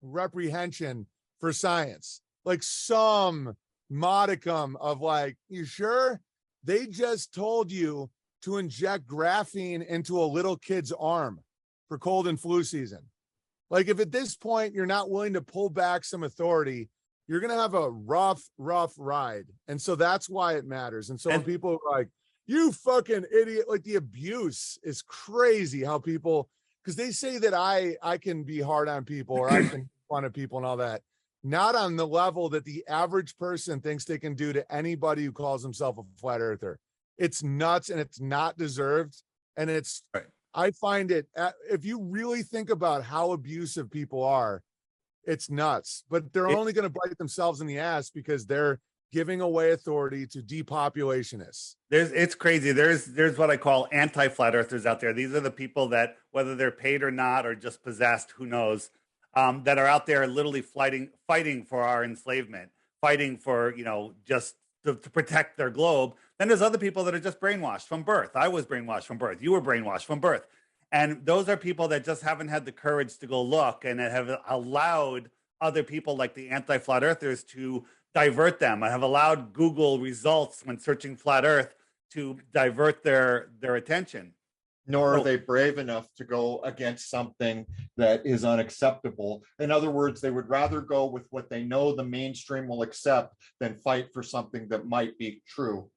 reprehension for science, like some modicum of like, you sure? They just told you to inject graphene into a little kid's arm for cold and flu season. Like, if at this point you're not willing to pull back some authority, you're going to have a rough ride. And so that's why it matters. And so when people are like, you fucking idiot, like, the abuse is crazy how people, because they say that I can be hard on people, or I can fun of people and all that. Not on the level that the average person thinks they can do to anybody who calls himself a flat earther. It's nuts, and it's not deserved. And I find it, if you really think about how abusive people are, it's nuts. But they're only going to bite themselves in the ass because they're giving away authority to depopulationists. It's crazy. There's what I call anti-flat earthers out there. These are the people that, whether they're paid or not, or just possessed, who knows, that are out there literally fighting for our enslavement, fighting for, just to protect their globe. Then there's other people that are just brainwashed from birth. I was brainwashed from birth. You were brainwashed from birth. And those are people that just haven't had the courage to go look, and that have allowed other people like the anti-flat earthers to divert them. I have allowed Google results when searching flat earth to divert their attention. Nor are they brave enough to go against something that is unacceptable. In other words, they would rather go with what they know the mainstream will accept than fight for something that might be true.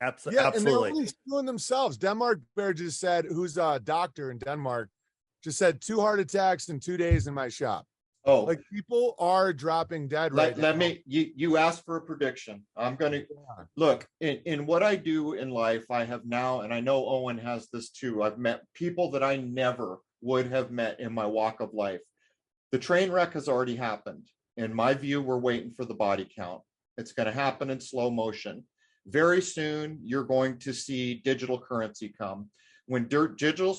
Yeah, and they're Absolutely. only screwing themselves. Denmark Bear just said, who's a doctor in Denmark, just said 2 heart attacks in 2 days in my shop. Oh, Like people are dropping dead right now. let me, you asked for a prediction. I'm going to look in what I do in life. I have now, and I know Owen has this too. I've met people that I never would have met in my walk of life. The train wreck has already happened. In my view, we're waiting for the body count. It's going to happen in slow motion. Very soon, you're going to see digital currency come. When digital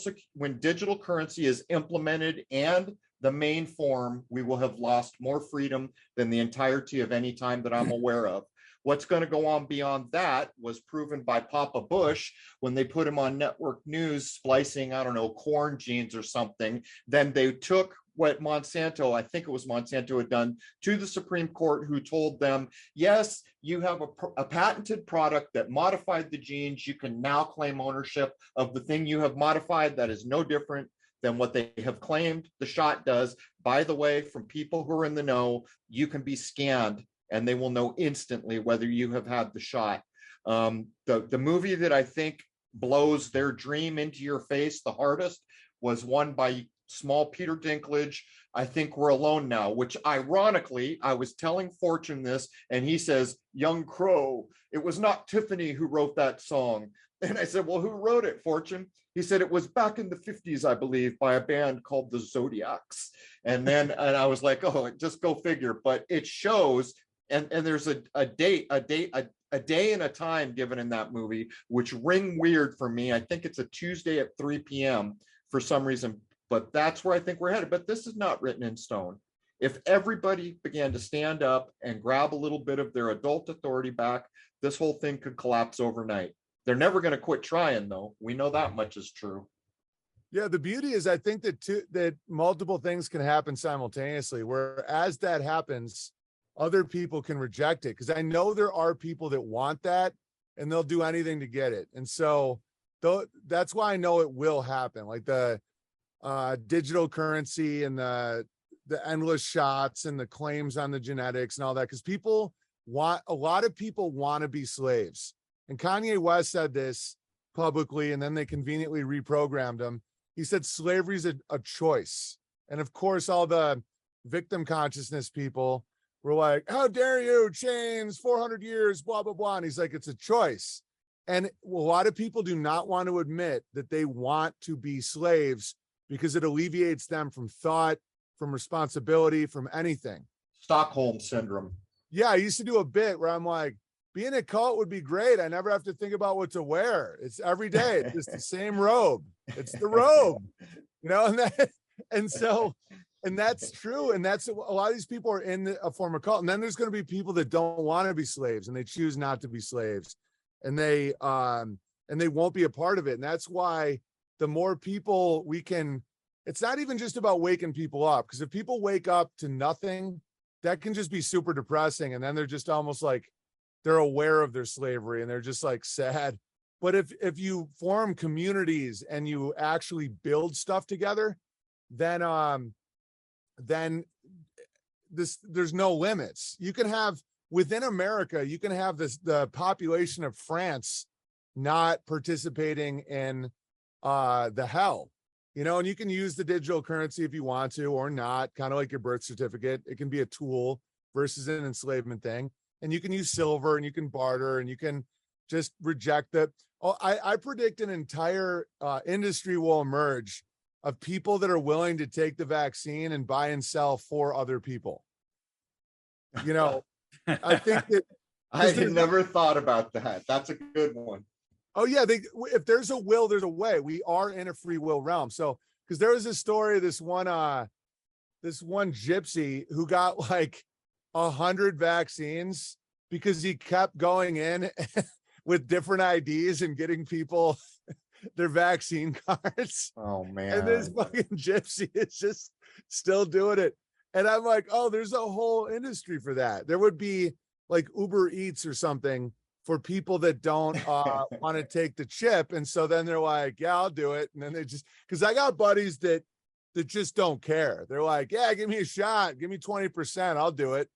currency is implemented and the main form, we will have lost more freedom than the entirety of any time that I'm aware of. What's going to go on beyond that was proven by Papa Bush when they put him on network news splicing, I don't know, corn genes or something. Then they took what Monsanto, I think it was Monsanto, had done to the Supreme Court, who told them, yes, you have a patented product that modified the genes. You can now claim ownership of the thing you have modified. That is no different than what they have claimed the shot does. By the way, from people who are in the know, you can be scanned and they will know instantly whether you have had the shot. The movie that I think blows their dream into your face the hardest was one by small Peter Dinklage, I Think We're Alone Now, which ironically, I was telling Fortune this, and he says, Young Crow, it was not Tiffany who wrote that song. And I said, well, who wrote it, Fortune? He said, it was back in the 50s, I believe, by a band called the Zodiacs. And then, and I was like, oh, just go figure. But it shows, and there's a day and a time given in that movie, which ring weird for me. I think it's a Tuesday at 3 p.m. for some reason. But that's where I think we're headed. But this is not written in stone. If everybody began to stand up and grab a little bit of their adult authority back, this whole thing could collapse overnight. They're never going to quit trying, though. We know that much is true. Yeah, the beauty is I think that multiple things can happen simultaneously, where as that happens, other people can reject it. Because I know there are people that want that and they'll do anything to get it. And so that's why I know it will happen. Like the digital currency and the endless shots and the claims on the genetics and all that, because a lot of people want to be slaves. And Kanye West said this publicly, and then they conveniently reprogrammed him. He said slavery is a choice. And of course, all the victim consciousness people were like, how dare you, chains, 400 years, blah, blah, blah. And he's like, it's a choice. And a lot of people do not want to admit that they want to be slaves because it alleviates them from thought, from responsibility, from anything. Stockholm syndrome. Yeah, I used to do a bit where I'm like, being a cult would be great. I never have to think about what to wear. It's every day. It's just the same robe. It's the robe, and that's true. And that's a lot of these people are in a form of cult. And then there's going to be people that don't want to be slaves and they choose not to be slaves, and they won't be a part of it. And that's why the more people we can, it's not even just about waking people up, because if people wake up to nothing, that can just be super depressing. And then they're just almost like, they're aware of their slavery and they're just like sad. But if you form communities and you actually build stuff together, then there's no limits. You can have within America, you can have the population of France not participating in the hell, and you can use the digital currency if you want to or not, kind of like your birth certificate. It can be a tool versus an enslavement thing. And you can use silver and you can barter and you can just reject that. I predict an entire industry will emerge of people that are willing to take the vaccine and buy and sell for other people. I think that I had never thought about that. That's a good one. Oh yeah. If there's a will, there's a way. We are in a free will realm. So, because there was a story of this one gypsy who got like 100 vaccines because he kept going in with different IDs and getting people their vaccine cards. Oh man. And this fucking gypsy is just still doing it. And I'm like, oh, there's a whole industry for that. There would be like Uber Eats or something for people that don't want to take the chip. And so then they're like, yeah, I'll do it. And then they just, because I got buddies that just don't care. They're like, yeah, give me a shot. Give me 20%. I'll do it.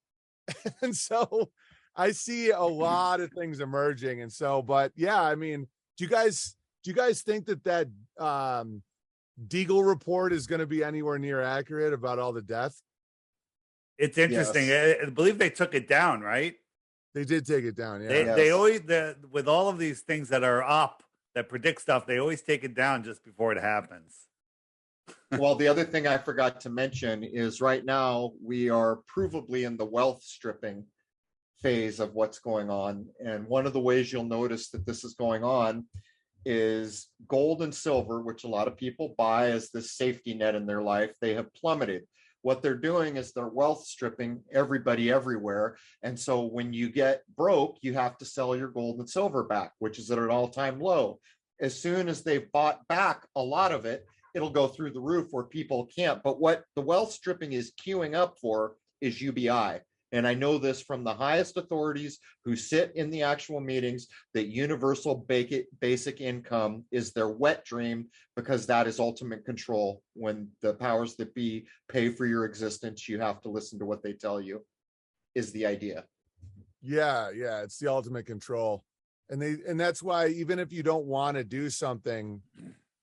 And so I see a lot of things emerging. And so, but yeah, I mean, do you guys think that Deagle report is going to be anywhere near accurate about all the death? It's interesting. Yes. I believe they took it down, right? They did take it down. Yeah. They always, with all of these things that are up that predict stuff, they always take it down just before it happens. Well, the other thing I forgot to mention is right now we are provably in the wealth stripping phase of what's going on. And one of the ways you'll notice that this is going on is gold and silver, which a lot of people buy as this safety net in their life. They have plummeted. What they're doing is they're wealth stripping everybody everywhere. And so when you get broke, you have to sell your gold and silver back, which is at an all-time low. As soon as they've bought back a lot of it, it'll go through the roof where people can't. But what the wealth stripping is queuing up for is UBI. And I know this from the highest authorities who sit in the actual meetings, that universal basic income is their wet dream, because that is ultimate control. When the powers that be pay for your existence, you have to listen to what they tell you, is the idea. Yeah, it's the ultimate control. And that's why, even if you don't want to do something,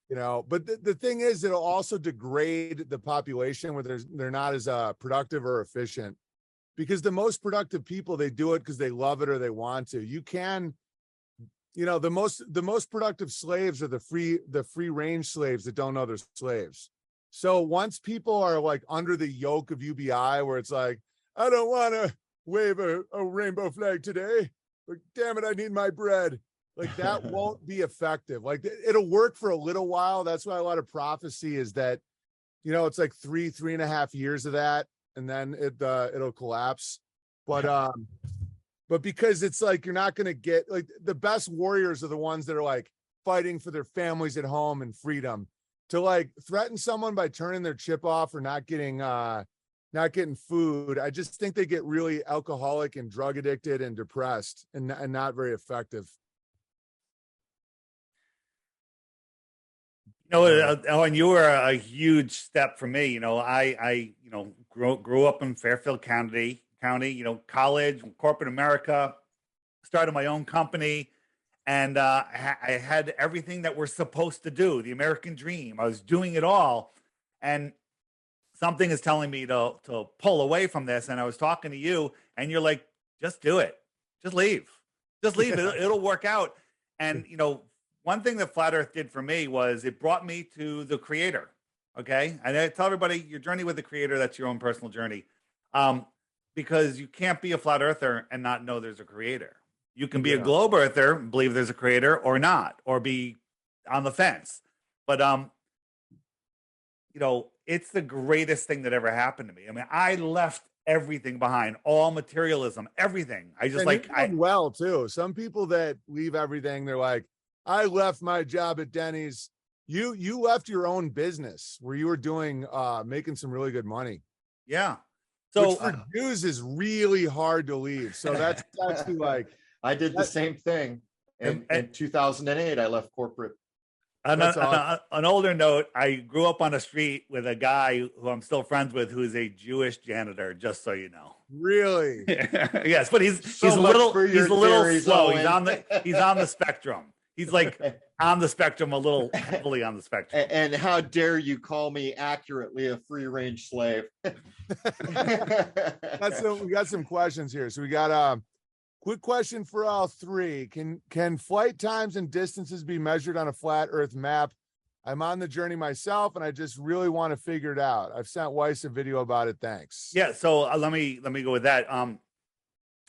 you know, but the thing is, it'll also degrade the population where they're not as productive or efficient. Because the most productive people, they do it because they love it or they want to. You can, you know, the most productive slaves are the free range slaves that don't know they're slaves. So once people are like under the yoke of UBI, where it's like, I don't want to wave a rainbow flag today, but damn it, I need my bread. Like, that won't be effective. Like, it'll work for a little while. That's why a lot of prophecy is that, you know, it's like 3.5 years of that, and then it'll collapse. But because it's like, you're not going to get, like, the best warriors are the ones that are like fighting for their families at home and freedom. To like threaten someone by turning their chip off or not getting food, I just think they get really alcoholic and drug addicted and depressed and not very effective. You know, Owen, you were a huge step for me. You know, I grew up in Fairfield County, you know, college, corporate America, started my own company, and I had everything that we're supposed to do, the American dream. I was doing it all, and something is telling me to pull away from this. And I was talking to you, and you're like, just do it. Just leave. It'll work out. And, you know, one thing that Flat Earth did for me was it brought me to the creator. Okay. And I tell everybody, your journey with the creator, that's your own personal journey. Because you can't be a flat earther and not know there's a creator. You can be a globe earther, believe there's a creator, or not, or be on the fence. But, you know, it's the greatest thing that ever happened to me. I mean, I left everything behind, all materialism, everything. I just well too. Some people that leave everything, they're like, I left my job at Denny's. You left your own business where you were doing making some really good money. Yeah. So which for Jews is really hard to leave. So that's actually like, I did the same thing. In 2008, I left corporate. On an older note, I grew up on a street with a guy who I'm still friends with, who is a Jewish janitor, just so you know. Really? Yes, but he's a little slow. He's on the spectrum. He's like on the spectrum, a little heavily on the spectrum. And how dare you call me accurately a free range slave? We got some questions here. So we got a quick question for all three. Can flight times and distances be measured on a flat Earth map? I'm on the journey myself, and I just really want to figure it out. I've sent Weiss a video about it. Thanks. Yeah. So let me go with that. On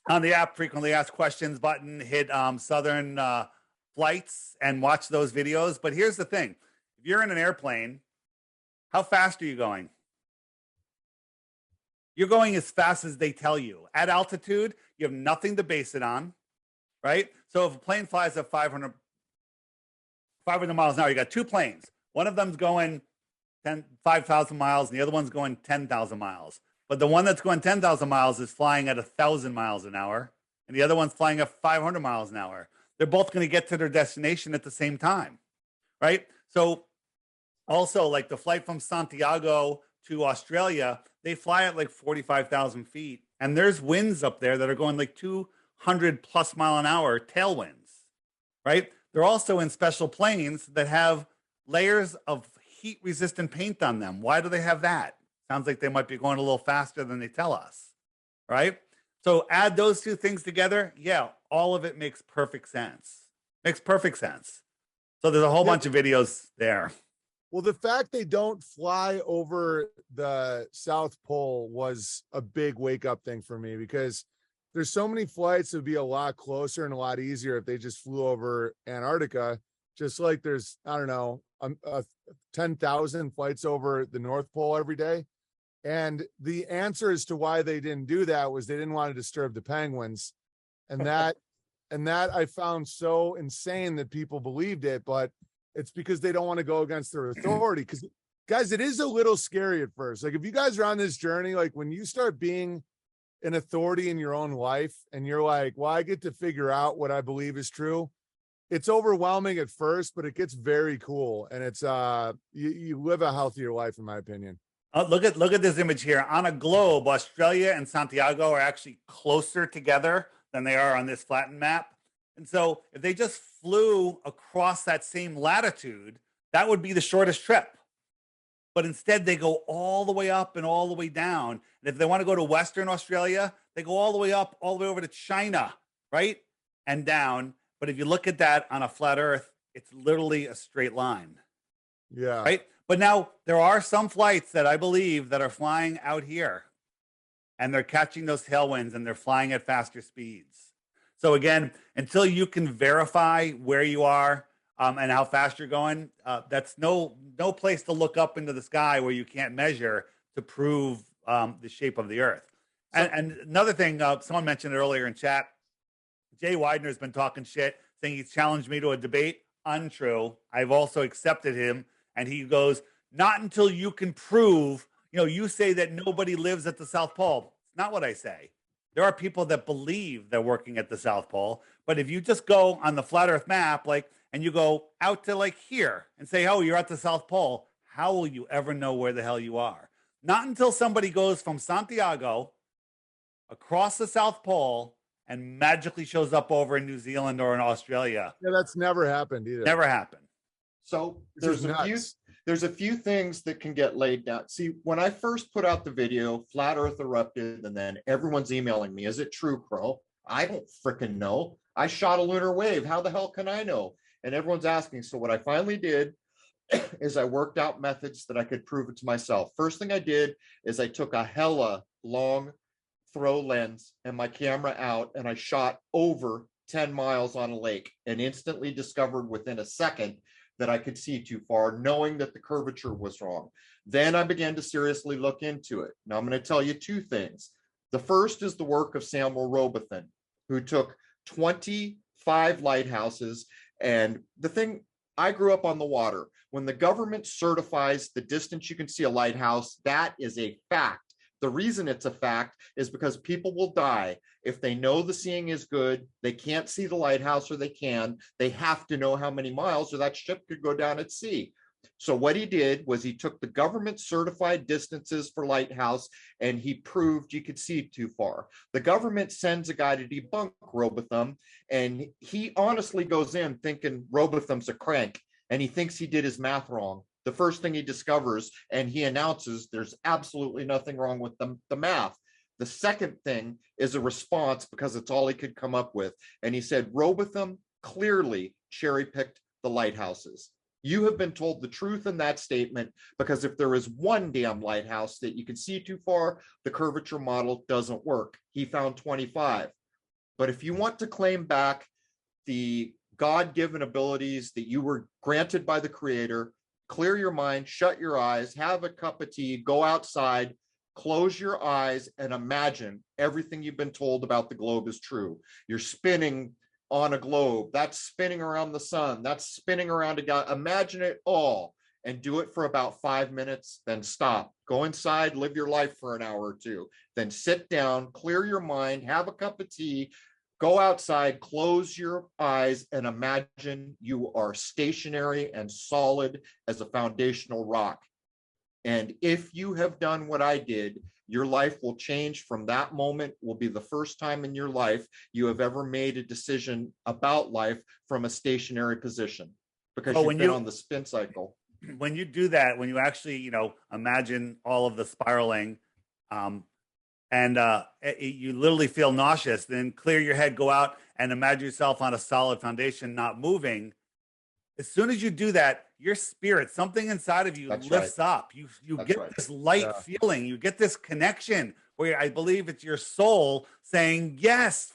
the app, frequently asked questions button, hit Southern flights and watch those videos. But here's the thing. If you're in an airplane, how fast are you going? You're going as fast as they tell you. At altitude, you have nothing to base it on, right? So if a plane flies at 500 miles an hour, you got two planes. One of them's going 5,000 miles, and the other one's going 10,000 miles. But the one that's going 10,000 miles is flying at 1,000 miles an hour, and the other one's flying at 500 miles an hour. They're both going to get to their destination at the same time, right? So also, like the flight from Santiago to Australia, they fly at like 45,000 feet, and there's winds up there that are going like 200 100+ mile an hour tailwinds, right? They're also in special planes that have layers of heat resistant paint on them. Why do they have that? Sounds like they might be going a little faster than they tell us, right? So add those two things together. Yeah, all of it makes perfect sense. Makes perfect sense. So there's a whole bunch of videos there. Well, the fact they don't fly over the South Pole was a big wake up thing for me, because there's so many flights that would be a lot closer and a lot easier if they just flew over Antarctica, just like there's, I don't know, 10,000 flights over the North Pole every day. And the answer as to why they didn't do that was they didn't want to disturb the penguins. And that I found so insane that people believed it, but it's because they don't want to go against their authority. Because guys, it is a little scary at first. Like if you guys are on this journey, like when you start being an authority in your own life and you're like, well, I get to figure out what I believe is true. It's overwhelming at first, but it gets very cool. And it's, you live a healthier life, in my opinion. Look at this image here. On a globe, Australia and Santiago are actually closer together than they are on this flattened map. And so if they just flew across that same latitude, that would be the shortest trip. But instead, they go all the way up and all the way down. And if they want to go to Western Australia, they go all the way up, all the way over to China, right? And down. But if you look at that on a flat Earth, it's literally a straight line. Yeah. Right? But now there are some flights that I believe that are flying out here, and they're catching those tailwinds and they're flying at faster speeds. So again, until you can verify where you are and how fast you're going, that's no place to look up into the sky where you can't measure to prove the shape of the Earth. And another thing, someone mentioned earlier in chat, Jay Widener's been talking shit, saying he's challenged me to a debate. Untrue. I've also accepted him. And he goes, not until you can prove, you say that nobody lives at the South Pole. It's not what I say. There are people that believe they're working at the South Pole. But if you just go on the flat Earth map, and you go out to here and say, oh, you're at the South Pole, how will you ever know where the hell you are? Not until somebody goes from Santiago across the South Pole and magically shows up over in New Zealand or in Australia. Yeah, that's never happened either. Never happened. So there's a few things that can get laid down. See, when I first put out the video, Flat Earth erupted, and then everyone's emailing me, is it true, Crow? I don't freaking know. I shot a lunar wave. How the hell can I know? And everyone's asking. So what I finally did is I worked out methods that I could prove it to myself. First thing I did is I took a hella long throw lens and my camera out, and I shot over 10 miles on a lake and instantly discovered within a second that I could see too far, knowing that the curvature was wrong. Then I began to seriously look into it. Now I'm going to tell you two things. The first is the work of Samuel Robotham, who took 25 lighthouses. And the thing, I grew up on the water. When the government certifies the distance you can see a lighthouse, that is a fact. The reason it's a fact is because people will die if they know the seeing is good. They can't see the lighthouse, or they have to know how many miles, or that ship could go down at sea. So what he did was he took the government certified distances for lighthouse and he proved you could see too far. The government sends a guy to debunk Robotham, and he honestly goes in thinking Robotham's a crank, and he thinks he did his math wrong. The first thing he discovers, and he announces there's absolutely nothing wrong with the math. The second thing is a response, because it's all he could come up with. And he said, Robotham clearly cherry-picked the lighthouses. You have been told the truth in that statement, because if there is one damn lighthouse that you can see too far, the curvature model doesn't work. He found 25. But if you want to claim back the God-given abilities that you were granted by the Creator, clear your mind, shut your eyes, have a cup of tea, go outside, close your eyes, and imagine everything you've been told about the globe is true. You're spinning on a globe, that's spinning around the sun, that's spinning around a guy. Imagine it all and do it for about 5 minutes, then stop. Go inside, live your life for an hour or two, then sit down, clear your mind, have a cup of tea, go outside, close your eyes, and imagine you are stationary and solid as a foundational rock. And if you have done what I did, your life will change from that moment. Will be the first time in your life you have ever made a decision about life from a stationary position, because you've been on the spin cycle. When you do that, when you actually, imagine all of the spiraling, and you literally feel nauseous, then clear your head, go out and imagine yourself on a solid foundation, not moving. As soon as you do that, your spirit, something inside of you lifts up. You get this light feeling. You get this connection where I believe it's your soul saying, yes,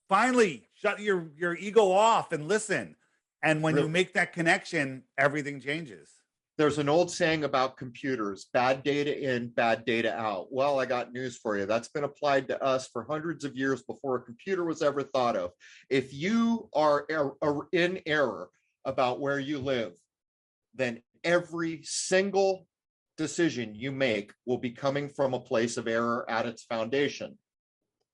finally, shut your ego off and listen. And when you make that connection, everything changes. There's an old saying about computers: bad data in, bad data out. Well, I got news for you. That's been applied to us for hundreds of years before a computer was ever thought of. If you are in error about where you live, then every single decision you make will be coming from a place of error at its foundation.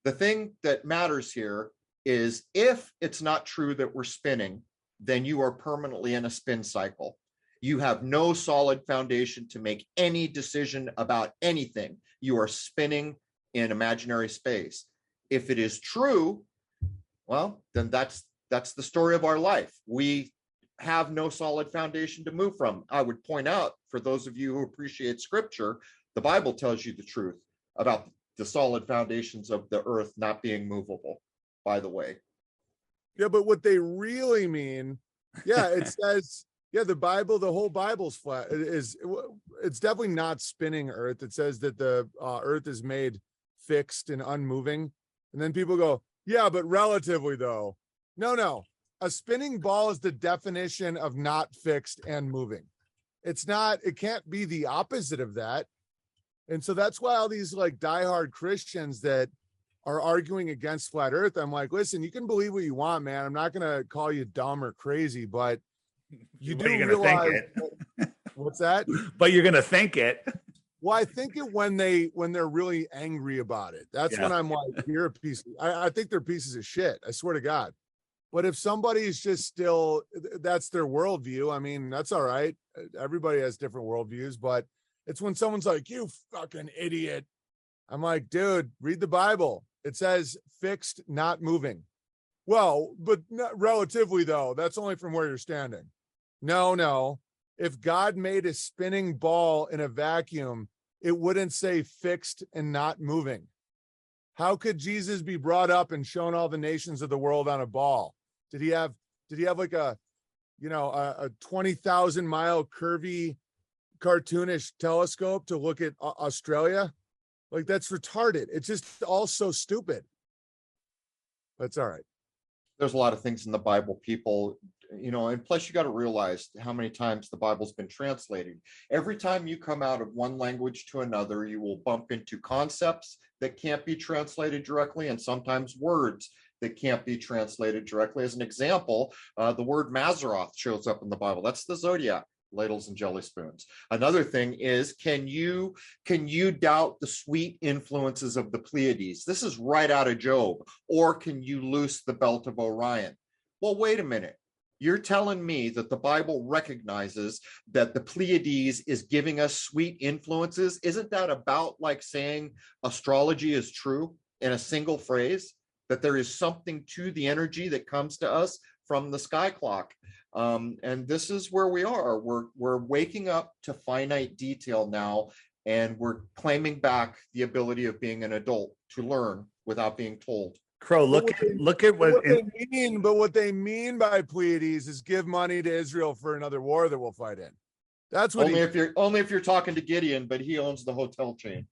The thing that matters here is, if it's not true that we're spinning, then you are permanently in a spin cycle. You have no solid foundation to make any decision about anything. You are spinning in imaginary space. If it is true, well, then that's the story of our life. We have no solid foundation to move from. I would point out, for those of you who appreciate scripture, the Bible tells you the truth about the solid foundations of the earth not being movable, by the way. Yeah, but what they really mean, it says, the Bible, the whole Bible's flat. It's definitely not spinning earth. It says that the earth is made fixed and unmoving. And then people go, yeah, but relatively though. No. A spinning ball is the definition of not fixed and moving. It's not, it can't be the opposite of that. And so that's why all these like diehard Christians that are arguing against flat earth, I'm like, listen, you can believe what you want, man. I'm not going to call you dumb or crazy, but you do realize think what's that? But you're going to think it. Well, I think it when they're really angry about it. That's when I'm like, you're a piece. I think they're pieces of shit. I swear to God. But if somebody's just still, that's their worldview. I mean, that's all right. Everybody has different worldviews, but it's when someone's like, you fucking idiot. I'm like, dude, read the Bible. It says fixed, not moving. Well, but not relatively though, that's only from where you're standing. No. If God made a spinning ball in a vacuum, it wouldn't say fixed and not moving. How could Jesus be brought up and shown all the nations of the world on a ball? Did he have like a 20,000 mile curvy cartoonish telescope to look at Australia? Like, that's retarded. It's just all so stupid. That's all right. There's a lot of things in the Bible, people, and plus you got to realize how many times the Bible's been translated. Every time you come out of one language to another, you will bump into concepts that can't be translated directly, and sometimes words that can't be translated directly. As an example, the word Mazzaroth shows up in the Bible. That's the zodiac, ladles and jelly spoons. Another thing is, can you doubt the sweet influences of the Pleiades? This is right out of Job. Or can you loose the belt of Orion? Well, wait a minute. You're telling me that the Bible recognizes that the Pleiades is giving us sweet influences? Isn't that about like saying astrology is true in a single phrase? That there is something to the energy that comes to us from the sky clock. And this is where we are. We're waking up to finite detail now, and we're claiming back the ability of being an adult to learn without being told. Crow, look at what they mean. But what they mean by Pleiades is give money to Israel for another war that we'll fight in. That's what only if you're talking to Gideon, but he owns the hotel chain.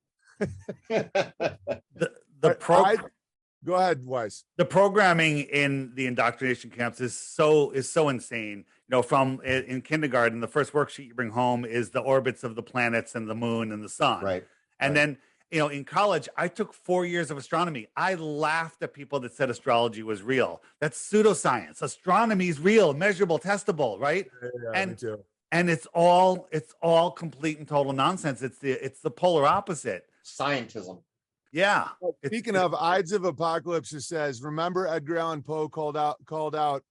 Go ahead, Weiss. The programming in the indoctrination camps is so insane. From in kindergarten, the first worksheet you bring home is the orbits of the planets and the moon and the sun. Right. And then, in college, I took 4 years of astronomy. I laughed at people that said astrology was real. That's pseudoscience. Astronomy is real, measurable, testable, right? Yeah, me too. And it's all complete and total nonsense. It's the polar opposite. Scientism. Yeah. Well, speaking of Ides of Apocalypse, it says, remember Edgar Allan Poe called out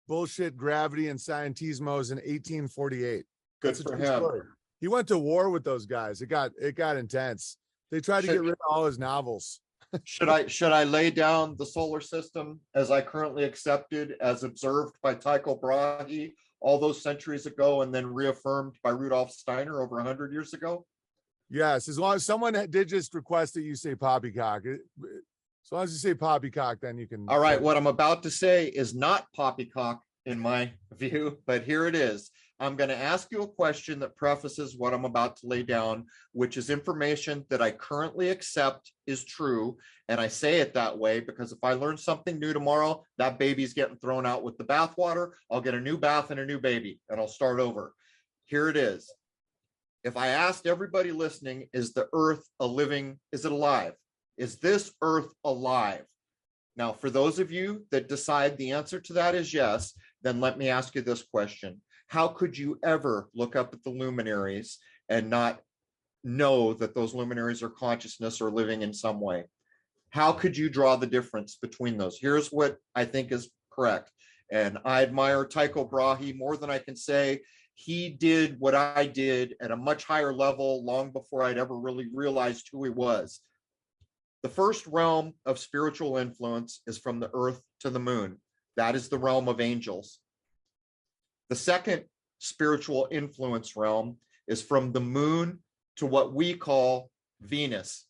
bullshit, gravity, and scientismos in 1848. Good for him. Story. He went to war with those guys. It got intense. They tried to get rid of all his novels. Should I lay down the solar system as I currently accepted, as observed by Tycho Brahe all those centuries ago, and then reaffirmed by Rudolf Steiner over 100 years ago? Yes, as long as someone did just request that you say poppycock. As long as you say poppycock, then you can. All right, what I'm about to say is not poppycock in my view, but here it is. I'm going to ask you a question that prefaces what I'm about to lay down, which is information that I currently accept is true. And I say it that way because if I learn something new tomorrow, that baby's getting thrown out with the bathwater. I'll get a new bath and a new baby, and I'll start over. Here it is. If I asked everybody listening, is the earth is it alive? Is this earth alive? Now, for those of you that decide the answer to that is yes, then let me ask you this question. How could you ever look up at the luminaries and not know that those luminaries are consciousness or living in some way? How could you draw the difference between those? Here's what I think is correct. And I admire Tycho Brahe more than I can say. He did what I did at a much higher level long before I'd ever really realized who he was. The first realm of spiritual influence is from the earth to the moon. That is the realm of angels. The second spiritual influence realm is from the moon to what we call Venus.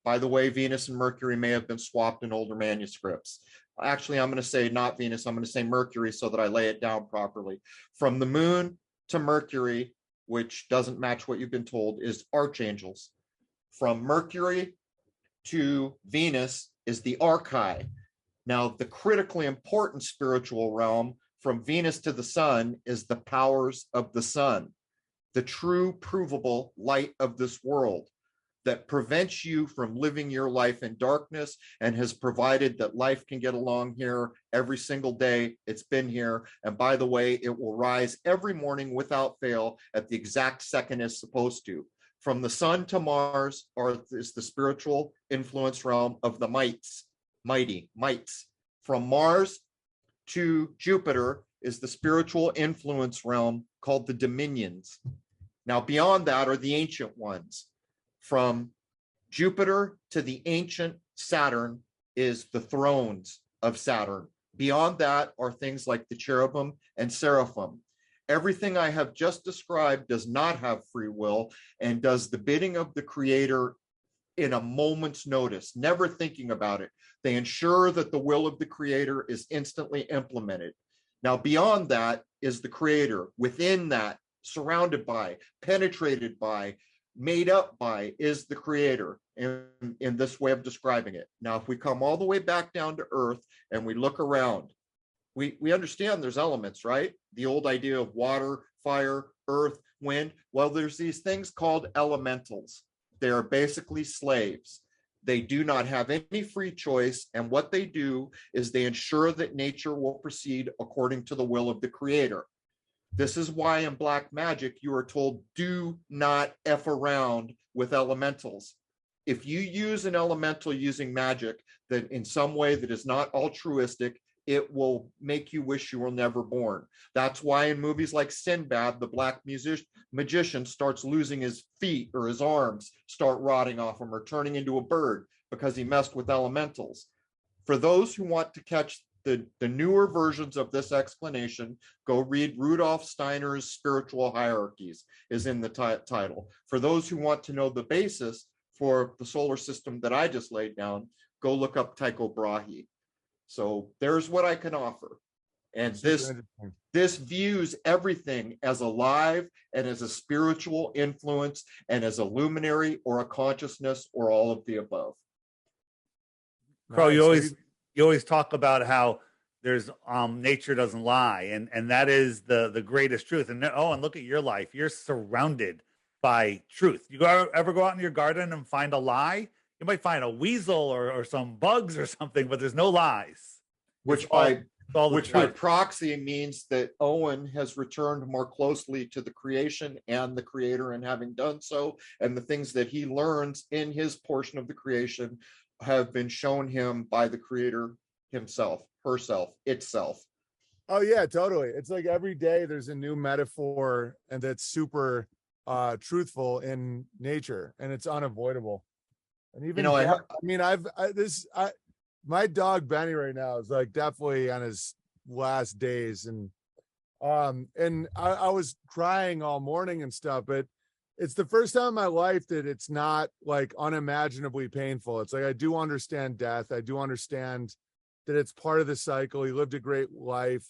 By the way, Venus and Mercury may have been swapped in older manuscripts. Actually, I'm going to say not Venus, I'm going to say Mercury so that I lay it down properly. From the moon to Mercury, which doesn't match what you've been told, is archangels. From Mercury to Venus is the archi. Now, the critically important spiritual realm from Venus to the sun is the powers of the sun, the true provable light of this world that prevents you from living your life in darkness and has provided that life can get along here every single day. It's been here. And by the way, it will rise every morning without fail at the exact second it's supposed to. From the sun to Mars is the spiritual influence realm of the mites. From Mars to Jupiter is the spiritual influence realm called the dominions. Now, beyond that are the ancient ones. From Jupiter to the ancient Saturn is the thrones of Saturn. Beyond that are things like the cherubim and seraphim. Everything I have just described does not have free will and does the bidding of the Creator in a moment's notice, never thinking about it. They ensure that the will of the Creator is instantly implemented. Now, beyond that is the Creator. Within that, surrounded by, penetrated by, made up by, is the Creator in this way of describing it. Now, if we come all the way back down to Earth and we look around, we understand there's elements, right? The old idea of water, fire, earth, wind. Well, there's these things called elementals. They are basically slaves. They do not have any free choice. And what they do is they ensure that nature will proceed according to the will of the Creator. This is why in black magic, you are told, do not F around with elementals. If you use an elemental using magic that in some way that is not altruistic, it will make you wish you were never born. That's why in movies like Sinbad, the black magician starts losing his feet or his arms start rotting off him or turning into a bird because he messed with elementals. For those who want to catch the newer versions of this explanation, go read Rudolf Steiner's Spiritual Hierarchies is in the title. For those who want to know the basis for the solar system that I just laid down, go look up Tycho Brahe. So there's what I can offer. And this views everything as alive and as a spiritual influence and as a luminary or a consciousness or all of the above. Crow, you always talk about how there's nature doesn't lie, and that is the greatest truth. And and look at your life. You're surrounded by truth. You ever go out in your garden and find a lie? You might find a weasel or some bugs or something, but there's no lies. Which by proxy means that Owen has returned more closely to the creation and the Creator, and having done so, and the things that he learns in his portion of the creation have been shown him by the Creator himself, herself, itself. Oh yeah, totally. It's like every day there's a new metaphor, and that's super truthful in nature, and it's unavoidable. And even, my dog Benny right now is like definitely on his last days, and I was crying all morning and stuff, but it's the first time in my life that it's not like unimaginably painful. It's like, I do understand death. I do understand that it's part of the cycle. He lived a great life.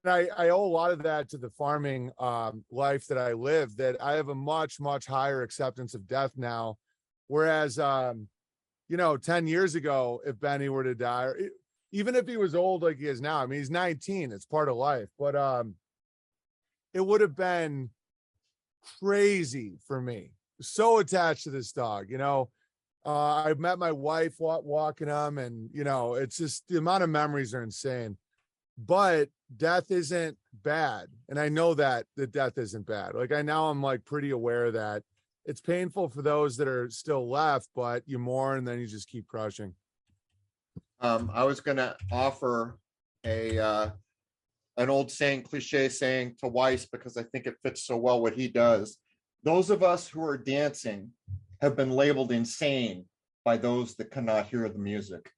I owe a lot of that to the farming life that I lived, that I have a much, much higher acceptance of death now. Whereas, 10 years ago, if Benny were to die, or even if he was old like he is now, I mean, he's 19, it's part of life, but it would have been crazy for me. So attached to this dog, I met my wife walking him, and, it's just, the amount of memories are insane. But death isn't bad. And I know that death isn't bad. Like, I'm like pretty aware that it's painful for those that are still left, but you mourn, and then you just keep crushing. I was going to offer an old cliche saying to Weiss, because I think it fits so well what he does. Those of us who are dancing have been labeled insane by those that cannot hear the music.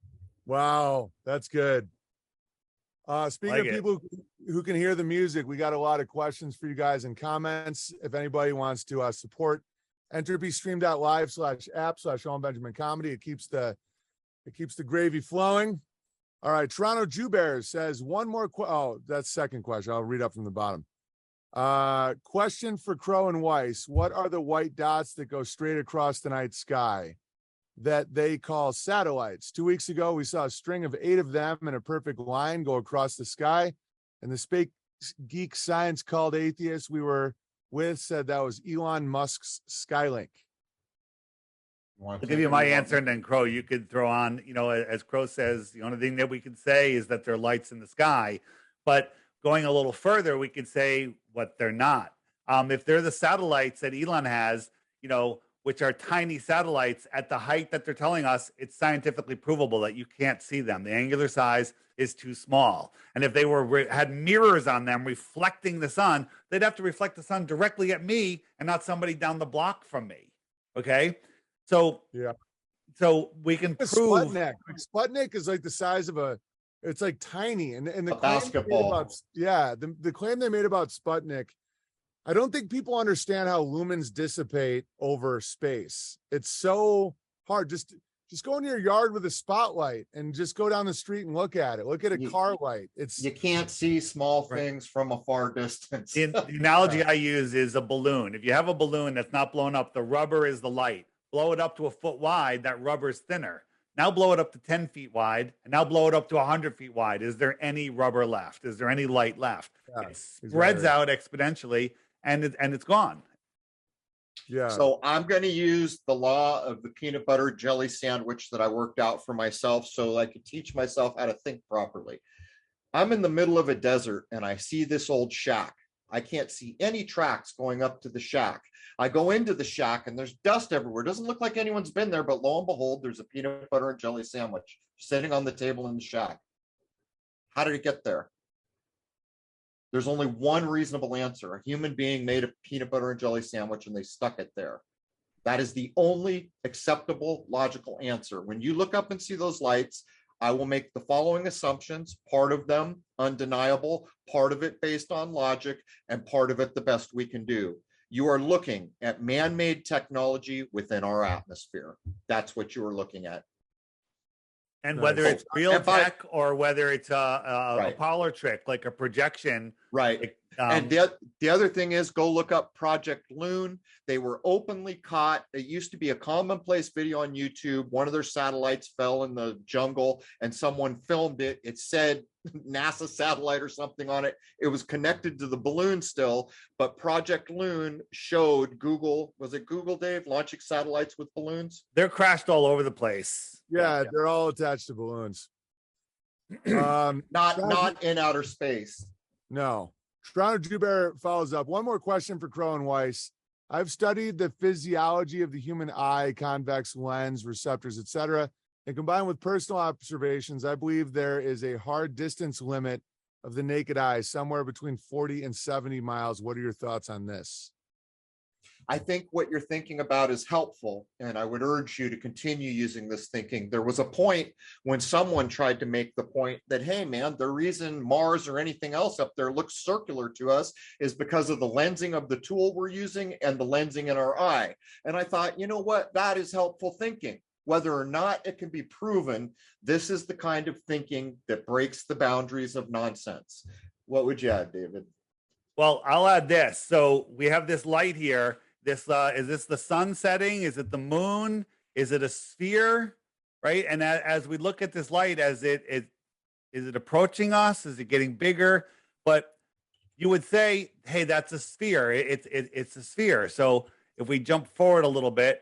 Wow, that's good. Speaking of people who can hear the music, we got a lot of questions for you guys in comments. If anybody wants to support entropystream.live/app/Owen Benjamin Comedy, it keeps the gravy flowing. All right, Toronto Jew Bears says one more. That's second question. I'll read up from the bottom. Question for Crow and Weiss: what are the white dots that go straight across the night sky that they call satellites? 2 weeks ago, we saw a string of 8 of them in a perfect line go across the sky, and the space geek science called atheists we were with said that was Elon Musk's Skylink. I'll give you my answer, and then Crow, you could throw on, as Crow says, the only thing that we can say is that they're lights in the sky. But going a little further, we could say what they're not. If they're the satellites that Elon has, which are tiny satellites at the height that they're telling us, it's scientifically provable that you can't see them. The angular size is too small. And if they had mirrors on them reflecting the sun, they'd have to reflect the sun directly at me and not somebody down the block from me. Okay? So, yeah. So we can prove Sputnik is like the size of it's like tiny. And the basketball. The claim they made about Sputnik, I don't think people understand how lumens dissipate over space. It's so hard. Just go into your yard with a spotlight and just go down the street and look at it. Look at a car light. You can't see small things from a far distance. The analogy I use is a balloon. If you have a balloon that's not blown up, the rubber is the light. Blow it up to a foot wide, that rubber is thinner. Now blow it up to 10 feet wide, and now blow it up to 100 feet wide. Is there any rubber left? Is there any light left? Yeah, it spreads out exponentially, and it's gone. Yeah. So I'm going to use the law of the peanut butter jelly sandwich that I worked out for myself so I could teach myself how to think properly. I'm in the middle of a desert, and I see this old shack. I can't see any tracks going up to the shack. I go into the shack and there's dust everywhere. It doesn't look like anyone's been there, but lo and behold, there's a peanut butter and jelly sandwich sitting on the table in the shack. How did it get there? There's only one reasonable answer. A human being made a peanut butter and jelly sandwich and they stuck it there. That is the only acceptable logical answer. When you look up and see those lights, I will make the following assumptions, part of them undeniable, part of it based on logic, and part of it the best we can do. You are looking at man-made technology within our atmosphere. That's what you are looking at. And whether it's real tech or whether it's a parlor trick, like a projection. Right. And the other thing is, go look up Project Loon. They were openly caught. It used to be a commonplace video on YouTube. One of their satellites fell in the jungle and someone filmed it. It said NASA satellite or something on it. It was connected to the balloon still, but Project Loon showed Google, was it Google, Dave, launching satellites with balloons? They're crashed all over the place. Yeah, they're all attached to balloons. Not in outer space. No. Toronto Jew Bear follows up. One more question for Crow and Weiss. I've studied the physiology of the human eye, convex lens, receptors, etc. And combined with personal observations, I believe there is a hard distance limit of the naked eye, somewhere between 40 and 70 miles. What are your thoughts on this? I think what you're thinking about is helpful, and I would urge you to continue using this thinking. There was a point when someone tried to make the point that, hey, man, the reason Mars or anything else up there looks circular to us is because of the lensing of the tool we're using and the lensing in our eye. And I thought, you know what? That is helpful thinking. Whether or not it can be proven, this is the kind of thinking that breaks the boundaries of nonsense. What would you add, David? Well, I'll add this. So we have this light here. This is this the sun setting? Is it the moon? Is it a sphere? Right. And as we look at this light, is it approaching us? Is it getting bigger? But you would say, hey, that's a sphere. It's a sphere. So if we jump forward a little bit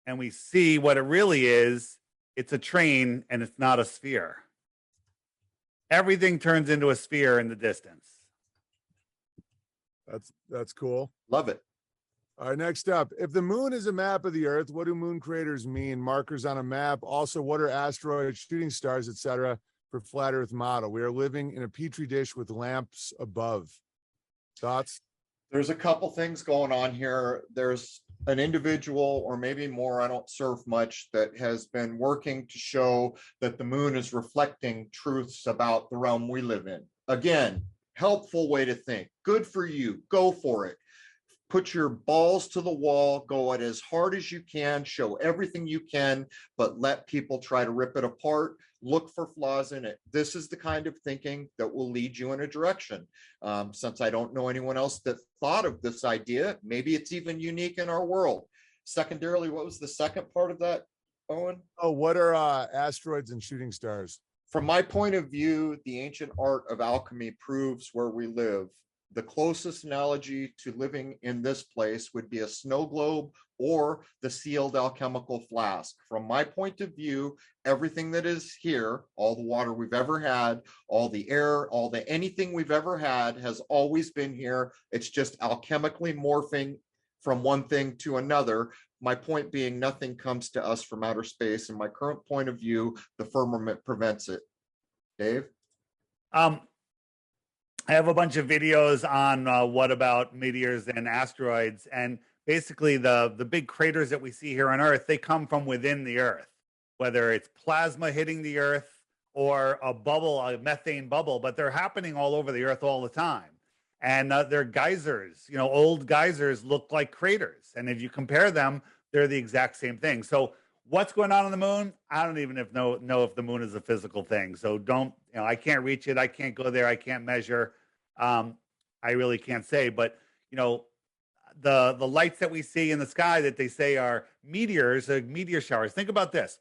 and we see what it really is, it's a train and it's not a sphere. Everything turns into a sphere in the distance. That's cool. Love it. All right, next up. If the moon is a map of the Earth, what do moon craters mean? Markers on a map. Also, what are asteroids, shooting stars, etc. for flat Earth model? We are living in a petri dish with lamps above. Thoughts? There's a couple things going on here. There's an individual, or maybe more, I don't surf much, that has been working to show that the moon is reflecting truths about the realm we live in. Again, helpful way to think. Good for you. Go for it. Put your balls to the wall, go at as hard as you can, show everything you can, but let people try to rip it apart. Look for flaws in it. This is the kind of thinking that will lead you in a direction. Since I don't know anyone else that thought of this idea, maybe it's even unique in our world. Secondarily, what was the second part of that, Owen? Oh, what are asteroids and shooting stars? From my point of view, the ancient art of alchemy proves where we live. The closest analogy to living in this place would be a snow globe or the sealed alchemical flask. From my point of view, everything that is here, all the water we've ever had, all the air, anything we've ever had has always been here. It's just alchemically morphing from one thing to another. My point being, nothing comes to us from outer space. In my current point of view, the firmament prevents it. Dave? I have a bunch of videos on what about meteors and asteroids. And basically the big craters that we see here on Earth, they come from within the Earth, whether it's plasma hitting the Earth or a bubble, a methane bubble, but they're happening all over the Earth all the time. And they're geysers. Old geysers look like craters. And if you compare them, they're the exact same thing. So what's going on the moon? I don't even know if the moon is a physical thing. So I can't reach it. I can't go there. I can't measure. I really can't say. But, the lights that we see in the sky that they say are meteors, meteor showers. Think about this.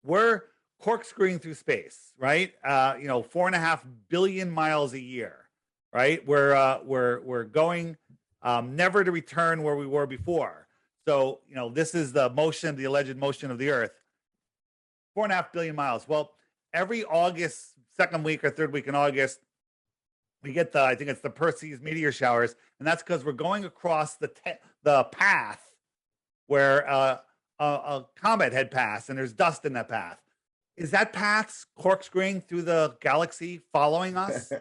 We're corkscrewing through space, right? 4.5 billion miles a year. Right, we're going never to return where we were before. So this is the alleged motion of the Earth. 4.5 billion miles. Well, every August, second week or third week in August, we get I think it's the Perseus meteor showers, and that's because we're going across the path where a comet had passed, and there's dust in that path. Is that path corkscrewing through the galaxy following us?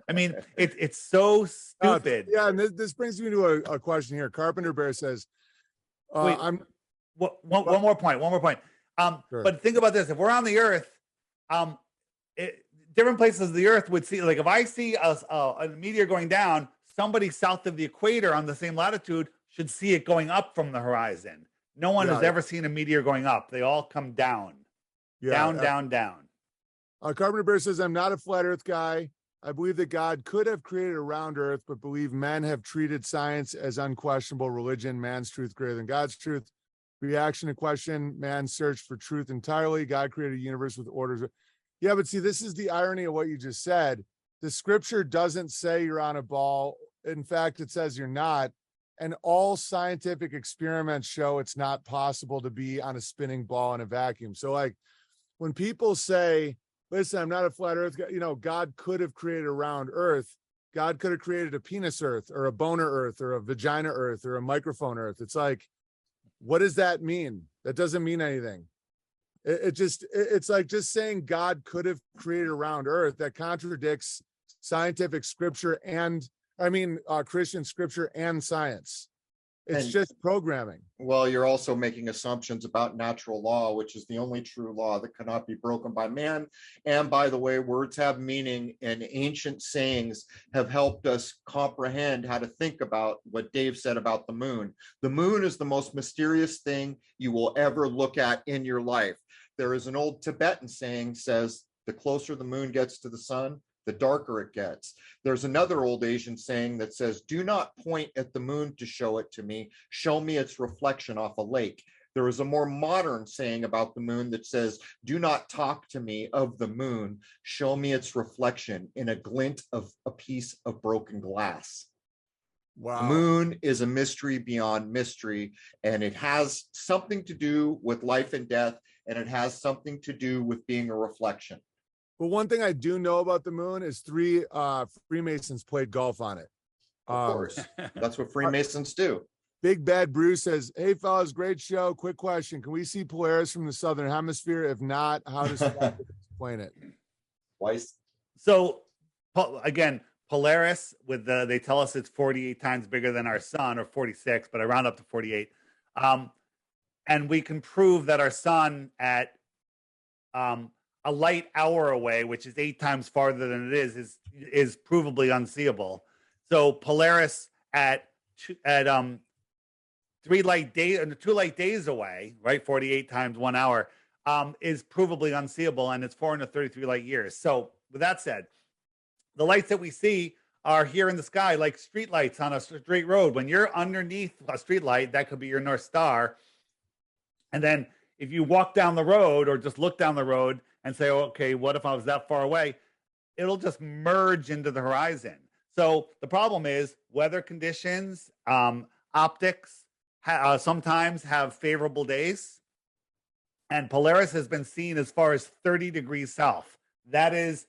I mean, it's so stupid. Yeah, and this brings me to a question here. Carpenter Bear says, Wait, one more point. Sure. But think about this. If we're on the Earth, different places of the Earth would see, like if I see a meteor going down, somebody south of the equator on the same latitude should see it going up from the horizon. No one has ever seen a meteor going up. They all come down. Yeah, down. Carpenter Bear says, I'm not a flat Earth guy. I believe that God could have created a round Earth, but believe men have treated science as unquestionable religion, man's truth greater than God's truth. Reaction to question, man searched for truth entirely. God created a universe with orders. Yeah, but see, this is the irony of what you just said. The scripture doesn't say you're on a ball. In fact, it says you're not. And all scientific experiments show it's not possible to be on a spinning ball in a vacuum. So like, when people say, listen, I'm not a flat Earth guy, God could have created a round Earth. God could have created a penis Earth or a boner Earth or a vagina Earth or a microphone Earth. It's like, what does that mean? That doesn't mean anything. It's like just saying God could have created a round Earth. That contradicts scientific scripture and Christian scripture and science. It's And- just programming. Well, you're also making assumptions about natural law, which is the only true law that cannot be broken by man. And by the way, words have meaning, and ancient sayings have helped us comprehend how to think about what Dave said about the moon. The moon is the most mysterious thing you will ever look at in your life. There is an old Tibetan saying says, the closer the moon gets to the sun, the darker it gets. There's another old Asian saying that says, do not point at the moon to show it to me. Show me its reflection off a lake. There is a more modern saying about the moon that says, do not talk to me of the moon. Show me its reflection in a glint of a piece of broken glass. Wow. The moon is a mystery beyond mystery, and it has something to do with life and death, and it has something to do with being a reflection. But one thing I do know about the moon is 3 Freemasons played golf on it. Of course, that's what Freemasons do. Big Bad Bruce says, hey, fellas, great show. Quick question. Can we see Polaris from the Southern Hemisphere? If not, how does that explain it? Twice. So again, Polaris they tell us it's 48 times bigger than our sun, or 46, but I round up to 48. And we can prove that our sun at a light hour away, which is 8 times farther than it is provably unseeable. So Polaris at 2 light days away, right? 48 times 1 hour, is provably unseeable, and it's 433 light years. So with that said, the lights that we see are here in the sky, like street lights on a straight road. When you're underneath a street light, that could be your North Star. And then if you walk down the road or just look down the road and say, okay, what if I was that far away? It'll just merge into the horizon. So the problem is weather conditions, optics sometimes have favorable days. And Polaris has been seen as far as 30 degrees south. That is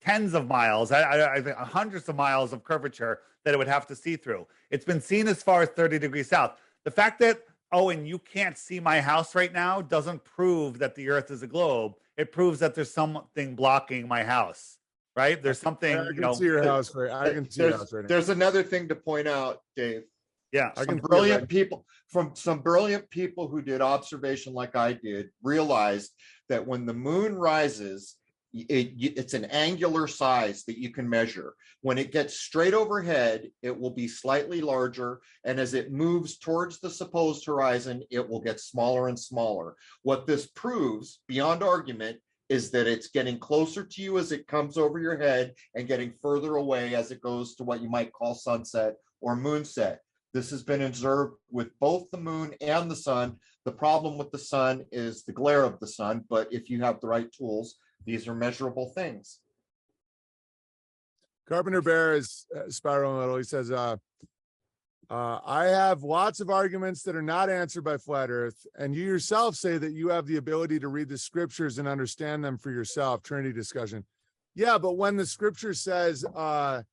tens of miles, I think hundreds of miles of curvature that it would have to see through. It's been seen as far as 30 degrees south. The fact that, Owen, you can't see my house right now doesn't prove that the Earth is a globe. It proves that there's something blocking my house, right? There's something, I can see your house right. I can see your house right now. There's another thing to point out, Dave. Yeah, Some brilliant people who did observation like I did realized that when the moon rises, it's an angular size that you can measure. When it gets straight overhead, it will be slightly larger. And as it moves towards the supposed horizon, it will get smaller and smaller. What this proves, beyond argument, is that it's getting closer to you as it comes over your head and getting further away as it goes to what you might call sunset or moonset. This has been observed with both the moon and the sun. The problem with the sun is the glare of the sun, but if you have the right tools, these are measurable things. Carpenter Bear is Spiral Metal. He says, I have lots of arguments that are not answered by Flat Earth, and you yourself say that you have the ability to read the scriptures and understand them for yourself. Trinity discussion. Yeah, but when the scripture says that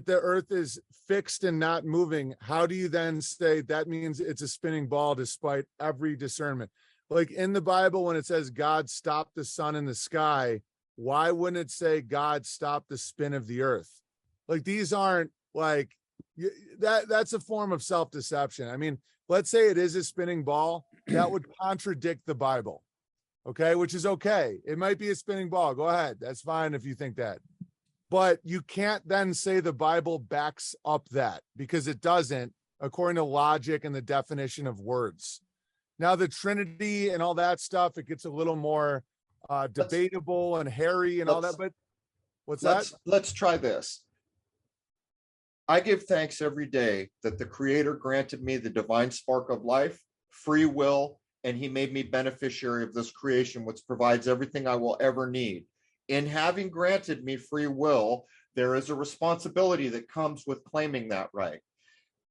the earth is fixed and not moving, how do you then say that means it's a spinning ball despite every discernment? Like in the Bible, when it says God stopped the sun in the sky, why wouldn't it say God stopped the spin of the earth? Like these aren't like that's a form of self-deception. I mean, let's say it is a spinning ball, that would contradict the Bible. Okay, which is okay. It might be a spinning ball. Go ahead. That's fine if you think that. But you can't then say the Bible backs up that, because it doesn't, according to logic and the definition of words. Now, the Trinity and all that stuff, it gets a little more debatable and hairy and all that. But let's try this. I give thanks every day that the Creator granted me the divine spark of life, free will, and he made me beneficiary of this creation, which provides everything I will ever need. In having granted me free will, there is a responsibility that comes with claiming that right.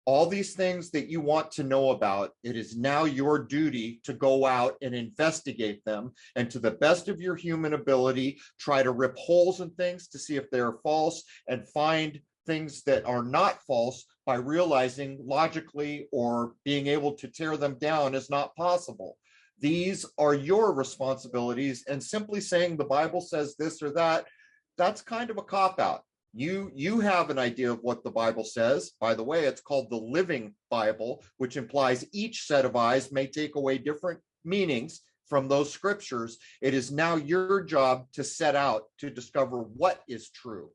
All these things that you want to know about, it is now your duty to go out and investigate them, and to the best of your human ability, try to rip holes in things to see if they're false, and find things that are not false by realizing logically or being able to tear them down is not possible. These are your responsibilities, and simply saying the Bible says this or that, that's kind of a cop-out. You have an idea of what the Bible says. By the way, it's called the Living Bible, which implies each set of eyes may take away different meanings from those scriptures. It is now your job to set out to discover what is true,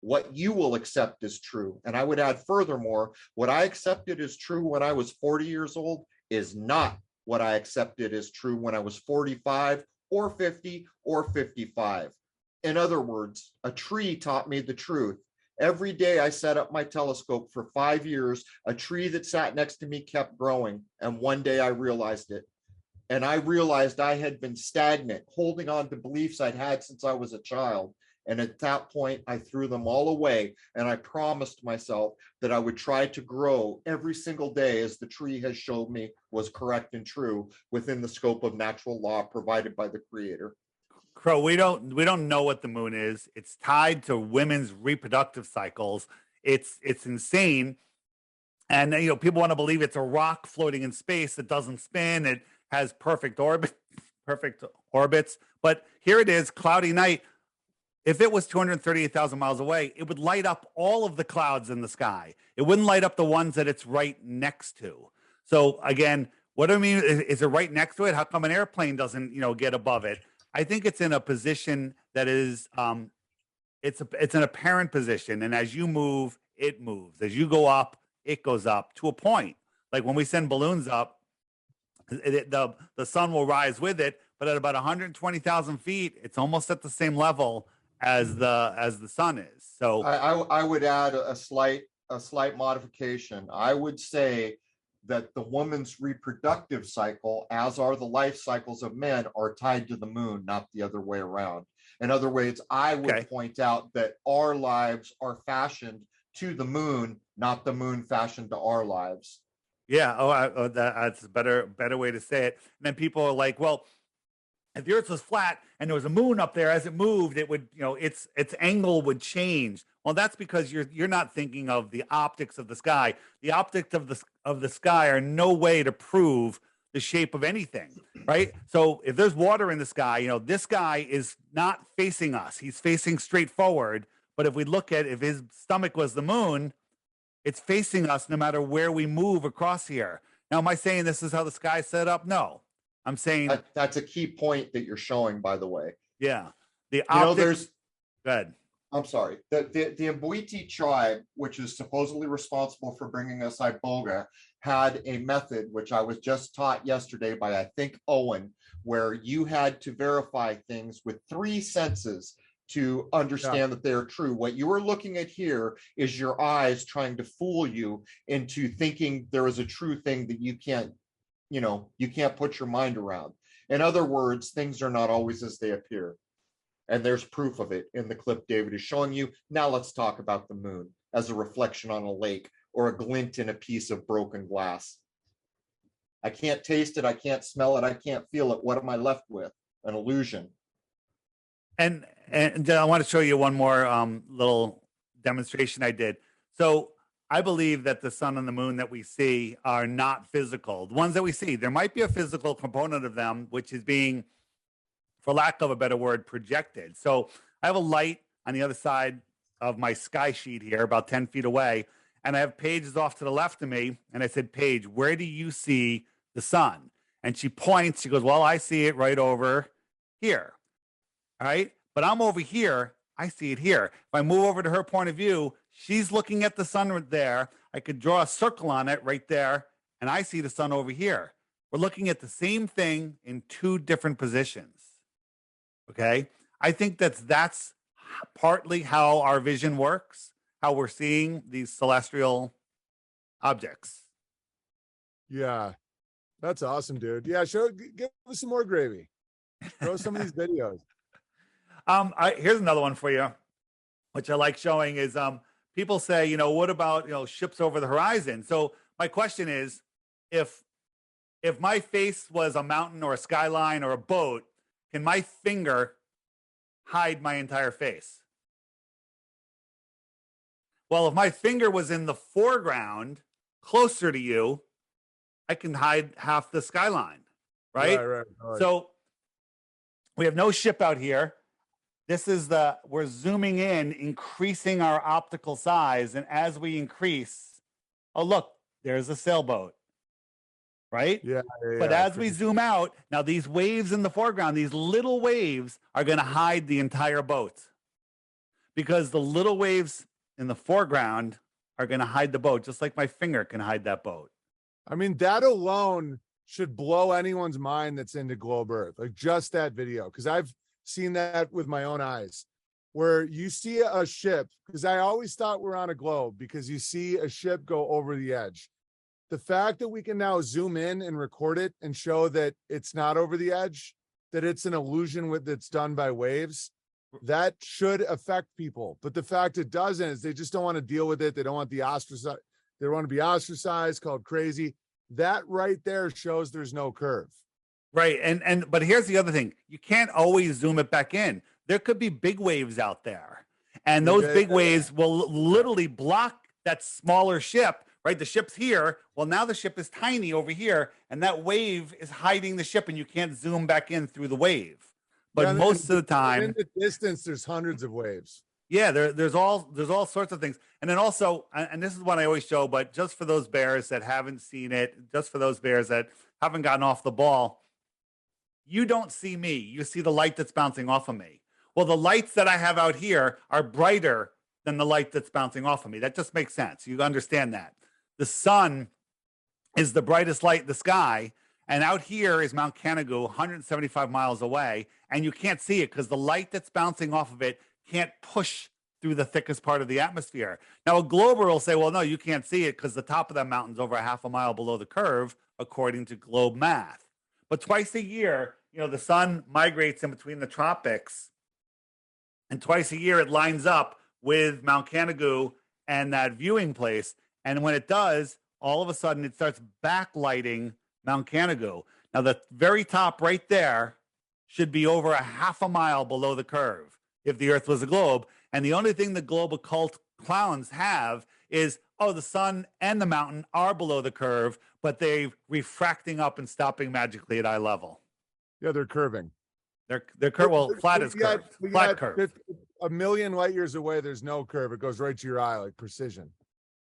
what you will accept as true. And I would add furthermore, what I accepted as true when I was 40 years old is not what I accepted as true when I was 45 or 50 or 55. In other words, a tree taught me the truth. Every day I set up my telescope for 5 years, a tree that sat next to me kept growing. And one day I realized it. And I realized I had been stagnant, holding on to beliefs I'd had since I was a child. And at that point, I threw them all away. And I promised myself that I would try to grow every single day as the tree has showed me was correct and true within the scope of natural law provided by the Creator. Crow, we don't know what the moon is. It's tied to women's reproductive cycles. It's insane. And people want to believe it's a rock floating in space that doesn't spin. It has perfect orbits. But here it is, cloudy night. If it was 238,000 miles away, it would light up all of the clouds in the sky. It wouldn't light up the ones that it's right next to. So again, what do I mean? Is it right next to it? How come an airplane doesn't, get above it? I think it's in a position that is, it's an apparent position. And as you move, it moves. As you go up, it goes up to a point. Like when we send balloons up, the sun will rise with it, but at about 120,000 feet, it's almost at the same level as the sun is. So I would add a slight modification. I would say that the woman's reproductive cycle, as are the life cycles of men, are tied to the moon, not the other way around. In other words, I would point out that our lives are fashioned to the moon, not the moon fashioned to our lives. Yeah. That's a better way to say it. And then people are like, well, if the earth was flat and there was a moon up there, as it moved, it would, its angle would change. Well, that's because you're not thinking of the optics of the sky. The optics of the sky are no way to prove the shape of anything, right? So if there's water in the sky, this guy is not facing us. He's facing straight forward. But if we look at, if his stomach was the moon, it's facing us no matter where we move across here. Now, am I saying this is how the sky is set up? No. I'm saying that's a key point that you're showing, by the way. Yeah. The optics, good. I'm sorry. The Mbuiti tribe, which is supposedly responsible for bringing us Iboga, had a method, which I was just taught yesterday by, I think, Owen, where you had to verify things with 3 senses to understand that they're true. What you are looking at here is your eyes trying to fool you into thinking there is a true thing that you can't put your mind around. In other words, things are not always as they appear. And there's proof of it in the clip David is showing you. Now let's talk about the moon as a reflection on a lake or a glint in a piece of broken glass. I can't taste it. I can't smell it. I can't feel it. What am I left with? An illusion. And I want to show you one more little demonstration I did. So I believe that the sun and the moon that we see are not physical. The ones that we see, there might be a physical component of them, which is being, for lack of a better word, projected. So I have a light on the other side of my sky sheet here, about 10 feet away, and I have Paige off to the left of me, and I said, Paige, where do you see the sun? And she points, she goes, well, I see it right over here. All right, but I'm over here, I see it here. If I move over to her point of view, she's looking at the sun right there. I could draw a circle on it right there, and I see the sun over here. We're looking at the same thing in 2 different positions. Okay? I think that's partly how our vision works, how we're seeing these celestial objects. Yeah. That's awesome, dude. Yeah, give us some more gravy. Throw some of these videos. Here's another one for you, which I like showing is people say, what about, ships over the horizon? So my question is, if my face was a mountain or a skyline or a boat, can my finger hide my entire face? Well, if my finger was in the foreground, closer to you, I can hide half the skyline, right? Right. So we have no ship out here. we're zooming in, increasing our optical size. And as we increase, oh, look, there's a sailboat, right? Yeah. But as we zoom out, now these waves in the foreground, these little waves are going to hide the entire boat, because the little waves in the foreground are going to hide the boat, just like my finger can hide that boat. I mean, that alone should blow anyone's mind that's into globe Earth, like just that video. Because I've seen that with my own eyes, where you see a ship, because I always thought we're on a globe because you see a ship go over the edge. The fact that we can now zoom in and record it and show that it's not over the edge, that it's an illusion that's done by waves, that should affect people. But the fact it doesn't is they just don't want to deal with it. They don't want the ostracized. They want to be ostracized, called crazy. That right there shows there's no curve. Right. But here's the other thing. You can't always zoom it back in. There could be big waves out there, and those big waves will literally block that smaller ship, right? The ship's here. Well, now the ship is tiny over here, and that wave is hiding the ship, and you can't zoom back in through the wave. But most of the time, in the distance, there's hundreds of waves. Yeah, there's all sorts of things. And then also, and this is what I always show, but just for those bears that haven't seen it, just for those bears that haven't gotten off the ball, you don't see me. You see the light that's bouncing off of me. Well, the lights that I have out here are brighter than the light that's bouncing off of me. That just makes sense. You understand that. The sun is the brightest light in the sky, and out here is Mount Canigou, 175 miles away, and you can't see it because the light that's bouncing off of it can't push through the thickest part of the atmosphere. Now, a glober will say, well, no, you can't see it because the top of that mountain's over a half a mile below the curve, according to globe math. But twice a year, the sun migrates in between the tropics, and twice a year it lines up with Mount Canigou and that viewing place. And when it does, all of a sudden it starts backlighting Mount Canigou. Now, the very top right there should be over a half a mile below the curve if the Earth was a globe. And the only thing the globe occult clowns have is, oh, the sun and the mountain are below the curve, but they're refracting up and stopping magically at eye level. Yeah, they're curving. They're curved. Well, flat is curved. Flat curve. A million light years away, there's no curve. It goes right to your eye, like precision.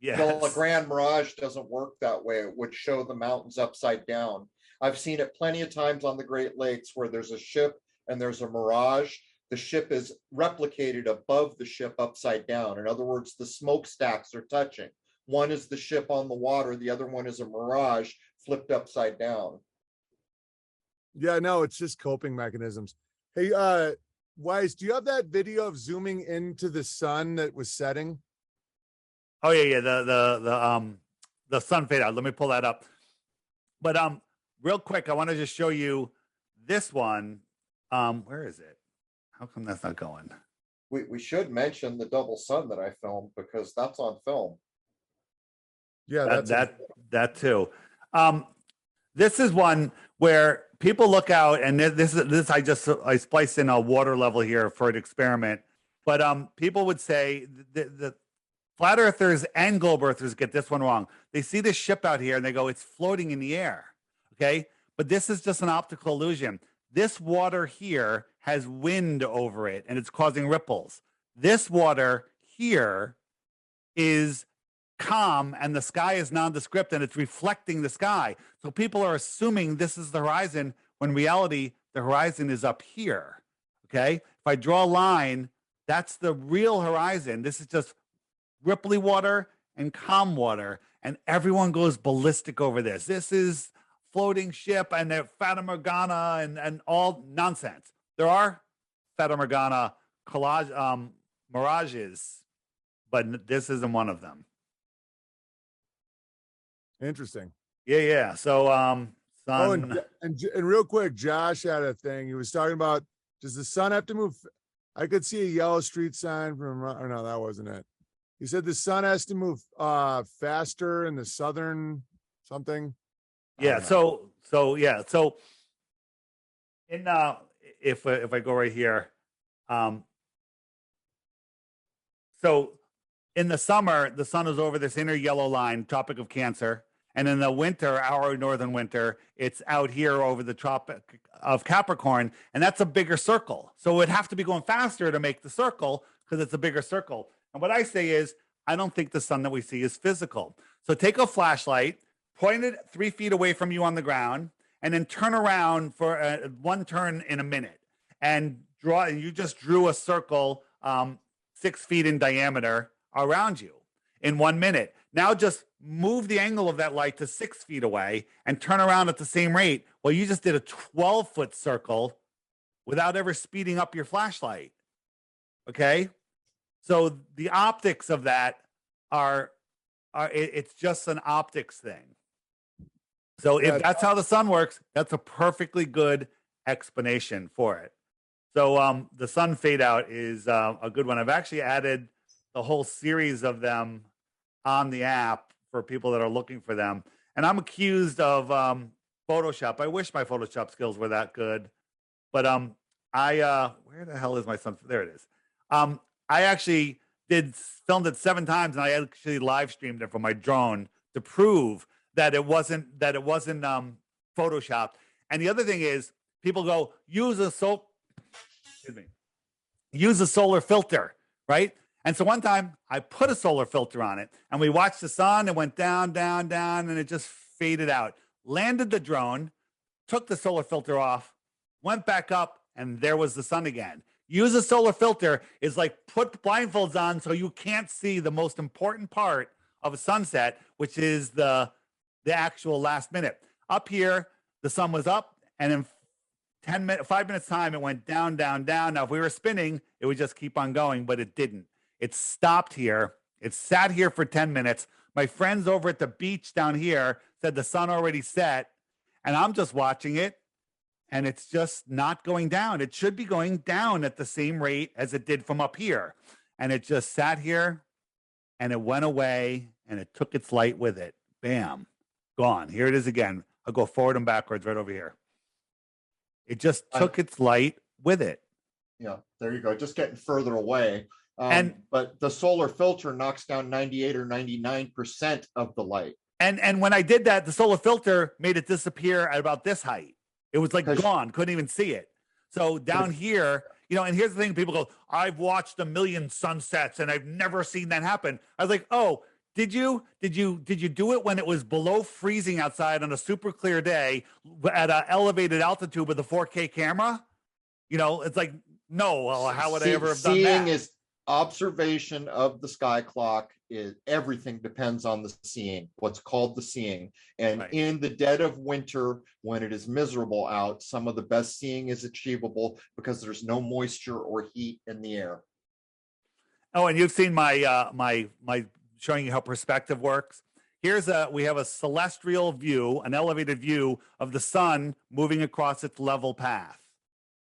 Yeah. The Lagrange mirage doesn't work that way. It would show the mountains upside down. I've seen it plenty of times on the Great Lakes where there's a ship and there's a mirage. The ship is replicated above the ship upside down. In other words, the smokestacks are touching. One is the ship on the water. The other one is a mirage flipped upside down. Yeah, no, it's just coping mechanisms. Hey, Weiss, do you have that video of zooming into the sun that was setting? Oh yeah. The sun fade out. Let me pull that up. But real quick, I want to just show you this one. Where is it? How come that's not going? We should mention the double sun that I filmed because that's on film. Yeah, that too. This is one where people look out, and this I spliced in a water level here for an experiment. But people would say the flat earthers and globe earthers get this one wrong. They see this ship out here and they go, it's floating in the air. Okay, but this is just an optical illusion. This water here has wind over it and it's causing ripples. This water here is calm and the sky is nondescript and it's reflecting the sky. So people are assuming this is the horizon when in reality the horizon is up here. Okay, if I draw a line, that's the real horizon. This is just ripply water and calm water, and everyone goes ballistic over this. This is floating ship and they're Fata Morgana and all nonsense. There are Fata Morgana mirages, but this isn't one of them. Interesting. Yeah. So, sun. And real quick, Josh had a thing. He was talking about, does the sun have to move? I could see a yellow street sign from, or no, that wasn't it. He said the sun has to move faster in the southern something. Yeah. So in if I go right here, so in the summer the sun is over this inner yellow line, Tropic of Cancer, And in the winter, our northern winter, it's out here over the Tropic of Capricorn, and that's a bigger circle. So it would have to be going faster to make the circle because it's a bigger circle. And what I say is, I don't think the sun that we see is physical. So take a flashlight, point it 3 feet away from you on the ground, and then turn around for one turn in a minute. And draw. You just drew a circle 6 feet in diameter around you in 1 minute. Now just move the angle of that light to 6 feet away and turn around at the same rate. Well, you just did a 12-foot circle without ever speeding up your flashlight. Okay? So the optics of that it's just an optics thing. So if that's how the sun works, that's a perfectly good explanation for it. So the sun fade out is a good one. I've actually added the whole series of them on the app for people that are looking for them. And I'm accused of Photoshop. I wish my Photoshop skills were that good. But where the hell is my sun? There it is. I actually filmed it 7 times, and I actually live streamed it from my drone to prove that it wasn't Photoshop. And the other thing is, people go, use a solar filter, right? And so one time I put a solar filter on it, and we watched the sun. It went down, down, down, and it just faded out. Landed the drone, took the solar filter off, went back up, and there was the sun again. Use a solar filter is like put blindfolds on so you can't see the most important part of a sunset, which is the actual last minute. Up here, the sun was up, and in 5 minutes time, it went down, down, down. Now, if we were spinning, it would just keep on going, but it didn't. It stopped here. It sat here for 10 minutes. My friends over at the beach down here said the sun already set, and I'm just watching it, and it's just not going down. It should be going down at the same rate as it did from up here. And it just sat here, and it went away, and it took its light with it. Bam, gone. Here it is again. I'll go forward and backwards right over here. It just took its light with it. Yeah, there you go. Just getting further away. But the solar filter knocks down 98 or 99% of the light. And when I did that, the solar filter made it disappear at about this height. It was like gone, couldn't even see it. So down here, and here's the thing, people go, I've watched 1 million sunsets and I've never seen that happen. I was like, oh, did you do it when it was below freezing outside on a super clear day at an elevated altitude with a 4K camera? It's like, no, well, how would I ever have done that? Seeing is observation of the sky clock. Everything depends on the seeing, what's called the seeing. And right. In the dead of winter, when it is miserable out, some of the best seeing is achievable because there's no moisture or heat in the air. Oh, and you've seen my showing you how perspective works. We have a celestial view, an elevated view of the sun moving across its level path.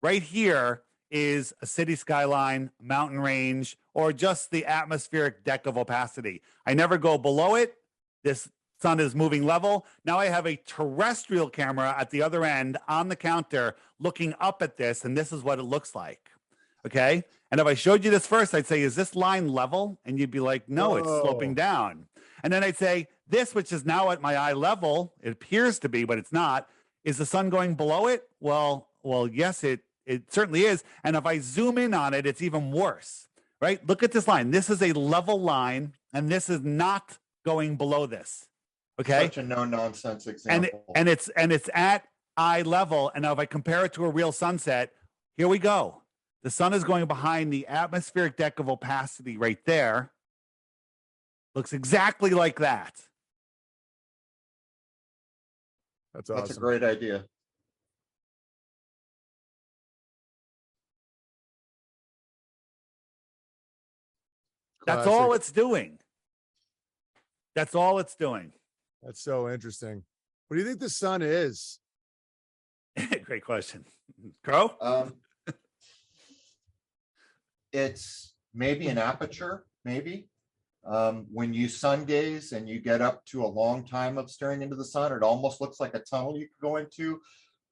Right here is a city skyline, mountain range, or just the atmospheric deck of opacity. I never go below it. This sun is moving level. Now I have a terrestrial camera at the other end on the counter looking up at this, and this is what it looks like. Okay? And if I showed you this first, I'd say, is this line level? And you'd be like, no, it's sloping down. And then I'd say, this, which is now at my eye level, it appears to be, but it's not. Is the sun going below it? Well, yes, it certainly is. And if I zoom in on it, it's even worse, right? Look at this line. This is a level line, and this is not going below this. Okay. Such a no-nonsense example. And it's at eye level. And now if I compare it to a real sunset, here we go. The sun is going behind the atmospheric deck of opacity right there. Looks exactly like that. That's awesome. That's a great idea. That's all it's doing. That's all it's doing. That's so interesting. What do you think the sun is? Great question. Crow? It's maybe an aperture, maybe. When you sun gaze and you get up to a long time of staring into the sun, it almost looks like a tunnel you could go into.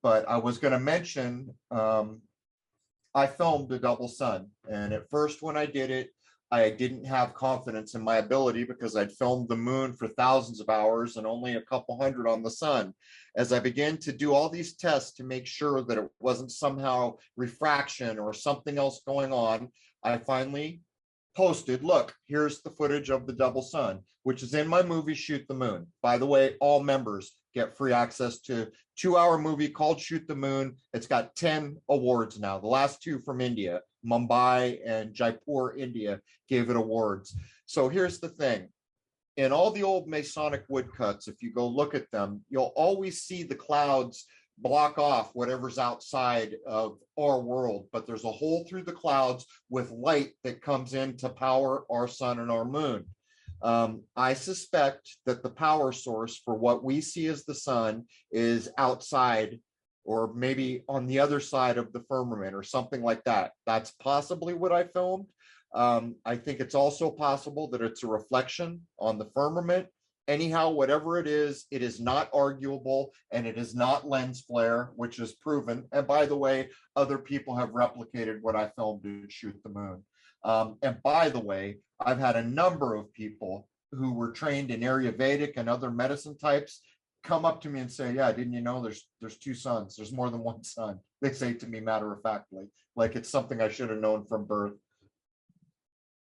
But I was going to mention, I filmed a double sun. And at first when I did it, I didn't have confidence in my ability because I'd filmed the moon for thousands of hours and only a couple hundred on the sun. As I began to do all these tests to make sure that it wasn't somehow refraction or something else going on, I finally posted, look, here's the footage of the double sun, which is in my movie Shoot the Moon. By the way, all members get free access to 2-hour movie called Shoot the Moon. It's got 10 awards now. The last 2 from India, Mumbai and Jaipur, India, gave it awards. So here's the thing. In all the old Masonic woodcuts, if you go look at them, you'll always see the clouds block off whatever's outside of our world, but there's a hole through the clouds with light that comes in to power our sun and our moon. I suspect that the power source for what we see as the sun is outside, or maybe on the other side of the firmament or something like that. That's possibly what I filmed. I think it's also possible that it's a reflection on the firmament. Anyhow, whatever it is not arguable, and it is not lens flare, which is proven. And by the way, other people have replicated what I filmed to Shoot the Moon. And by the way, I've had a number of people who were trained in Ayurvedic and other medicine types come up to me and say, yeah, didn't you know there's 2 suns? There's more than one sun. They say to me matter-of-factly, like it's something I should have known from birth.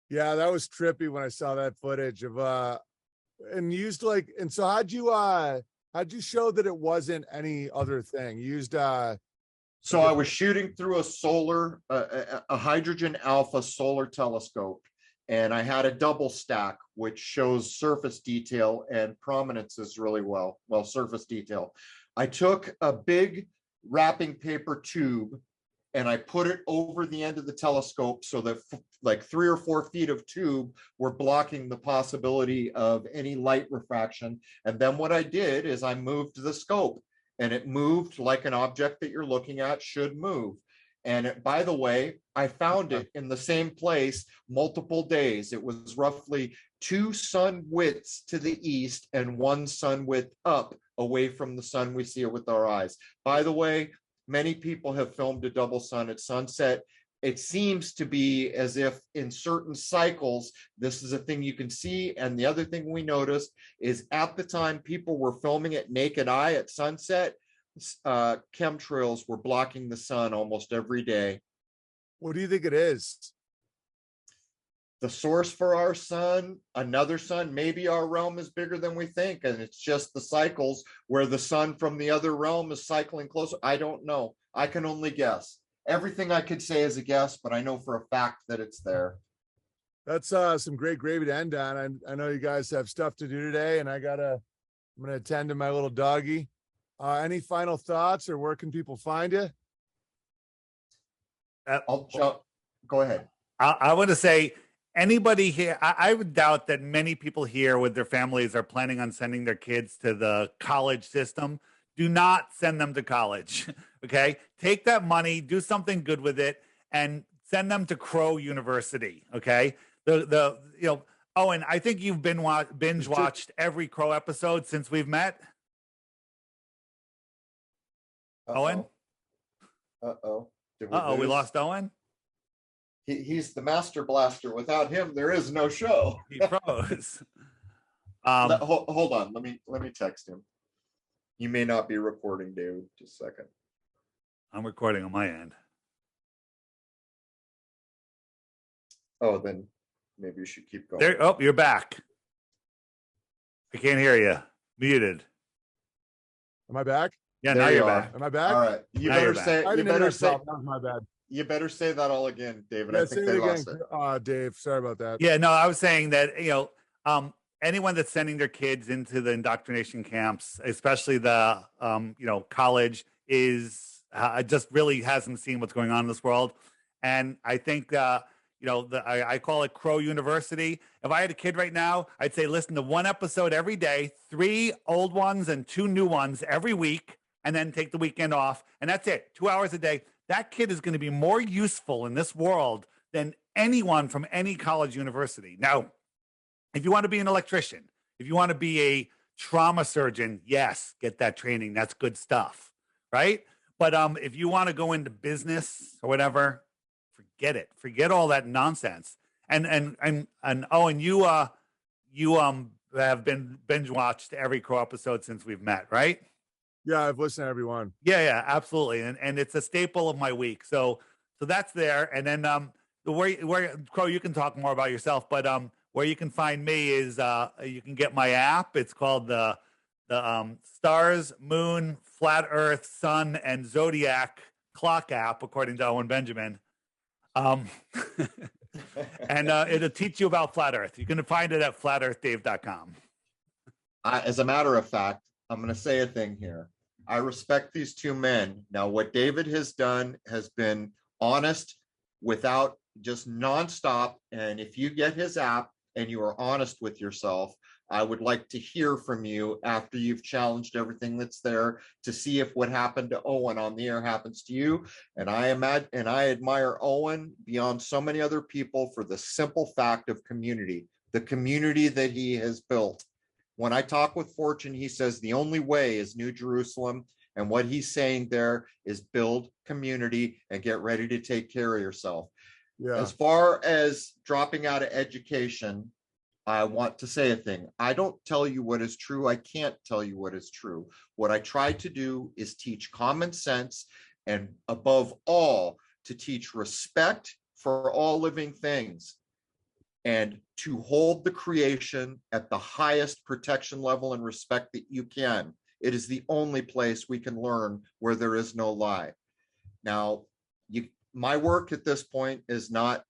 Yeah, that was trippy when I saw that footage of and used and so how'd you show that it wasn't any other thing? You used so I was shooting through a hydrogen alpha solar telescope, and I had a double stack which shows surface detail and prominences really well surface detail. I took a big wrapping paper tube and I put it over the end of the telescope so that like 3 or 4 feet of tube were blocking the possibility of any light refraction. And then what I did is I moved the scope, and it moved like an object that you're looking at should move. And by the way, I found it in the same place multiple days. It was roughly 2 sun widths to the east and 1 sun width up away from the sun we see it with our eyes. By the way, many people have filmed a double sun at sunset. It seems to be as if in certain cycles, this is a thing you can see. And the other thing we noticed is at the time people were filming it naked eye at sunset, chemtrails were blocking the sun almost every day. What do you think it is? The source for our sun, another sun, maybe our realm is bigger than we think. And it's just the cycles where the sun from the other realm is cycling closer. I don't know. I can only guess. Everything I could say is a guess, but I know for a fact that it's there. That's some great gravy to end on. I know you guys have stuff to do today, and I'm going to attend to my little doggy. Any final thoughts, or where can people find you? Go ahead. I want to say, anybody here, I would doubt that many people here with their families are planning on sending their kids to the college system. Do not send them to college. Okay. Take that money, do something good with it, and send them to Crrow University. Okay. Owen, I think you've been binge watched every Crrow episode since we've met. Owen? We lost Owen? He's the master blaster. Without him, there is no show. He froze. Hold on. Let me text him. You may not be recording, David. Just a second. I'm recording on my end. Oh, then maybe you should keep going. There. Oh, you're back. I can't hear you. Muted. Am I back? Yeah, now you're back. Am I back? All right. You better say. That was my bad. You better say that all again, David. Yeah, I think they lost it. Dave, sorry about that. Yeah, no, I was saying that, anyone that's sending their kids into the indoctrination camps, especially the, college, is just really hasn't seen what's going on in this world. And I think, I call it Crrow University. If I had a kid right now, I'd say listen to 1 episode every day, 3 old ones and 2 new ones every week, and then take the weekend off. And that's it, 2 hours a day. That kid is going to be more useful in this world than anyone from any college university. Now, if you want to be an electrician, if you want to be a trauma surgeon, yes, get that training. That's good stuff, right? But if you want to go into business or whatever, forget it. Forget all that nonsense. And Owen, you have been binge watched every Crow episode since we've met, right? Yeah, I've listened to every one. Yeah, absolutely. And it's a staple of my week. So that's there. And then where Crow, you can talk more about yourself, but where you can find me is you can get my app. It's called the Stars, Moon, Flat Earth, Sun, and Zodiac Clock app, according to Owen Benjamin. And it'll teach you about flat Earth. You can find it at flatearthdave.com. As a matter of fact, I'm going to say a thing here. I respect these two men. Now, what David has done has been honest without just nonstop. And if you get his app and you are honest with yourself, I would like to hear from you after you've challenged everything that's there to see if what happened to Owen on the air happens to you. And I admire Owen beyond so many other people for the simple fact of community, the community that he has built. When I talk with Fortune, he says the only way is New Jerusalem. And what he's saying there is build community and get ready to take care of yourself. Yeah. As far as dropping out of education, I want to say a thing. I don't tell you what is true. I can't tell you what is true. What I try to do is teach common sense, and above all, to teach respect for all living things, and to hold the creation at the highest protection level and respect that you can. It is the only place we can learn where there is no lie. Now, my work at this point is not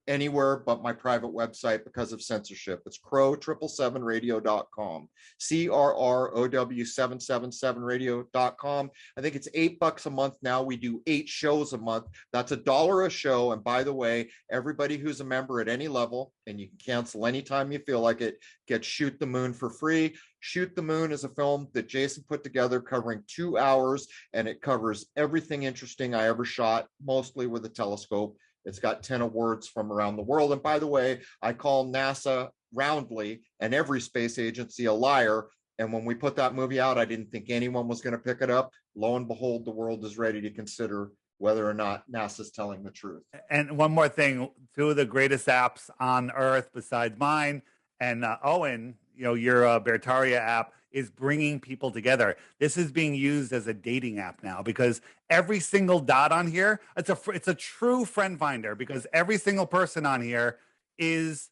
anywhere but my private website because of censorship. It's Crrow777radio.com, Crrow777radio.com. I think it's $8 a month now. We do 8 shows a month. That's $1 a show. And by the way, everybody who's a member at any level, and you can cancel anytime you feel like it, gets Shoot the Moon for free. Shoot the Moon is a film that Jason put together covering 2 hours, and it covers everything interesting I ever shot, mostly with a telescope. It's got 10 awards from around the world. And by the way, I call NASA roundly and every space agency a liar. And when we put that movie out, I didn't think anyone was going to pick it up. Lo and behold, the world is ready to consider whether or not NASA's telling the truth. And one more thing, 2 of the greatest apps on Earth besides mine and Owen, your Bertaria app, is bringing people together. This is being used as a dating app now because every single dot on here, it's a true friend finder because every single person on here is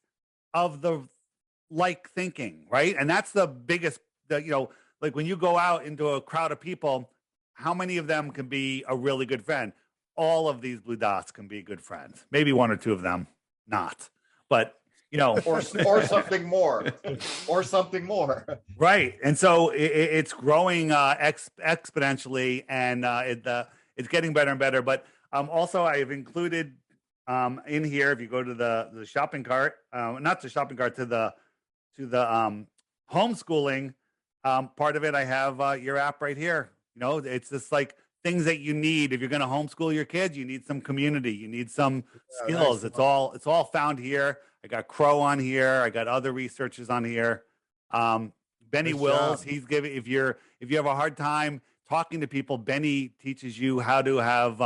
of the like thinking, right? And that's the biggest, like when you go out into a crowd of people, how many of them can be a really good friend? All of these blue dots can be good friends. Maybe 1 or 2 of them not, but or something more, right? And so it's growing exponentially, and it's getting better and better. But also, I have included in here, if you go to the shopping cart, not the shopping cart, to the homeschooling part of it, I have your app right here. It's just like things that you need if you're going to homeschool your kids. You need some community, you need some skills. It's all found here. I got Crow on here. I got other researchers on here. Benny Wills, he's giving, if you have a hard time talking to people, Benny teaches you how to have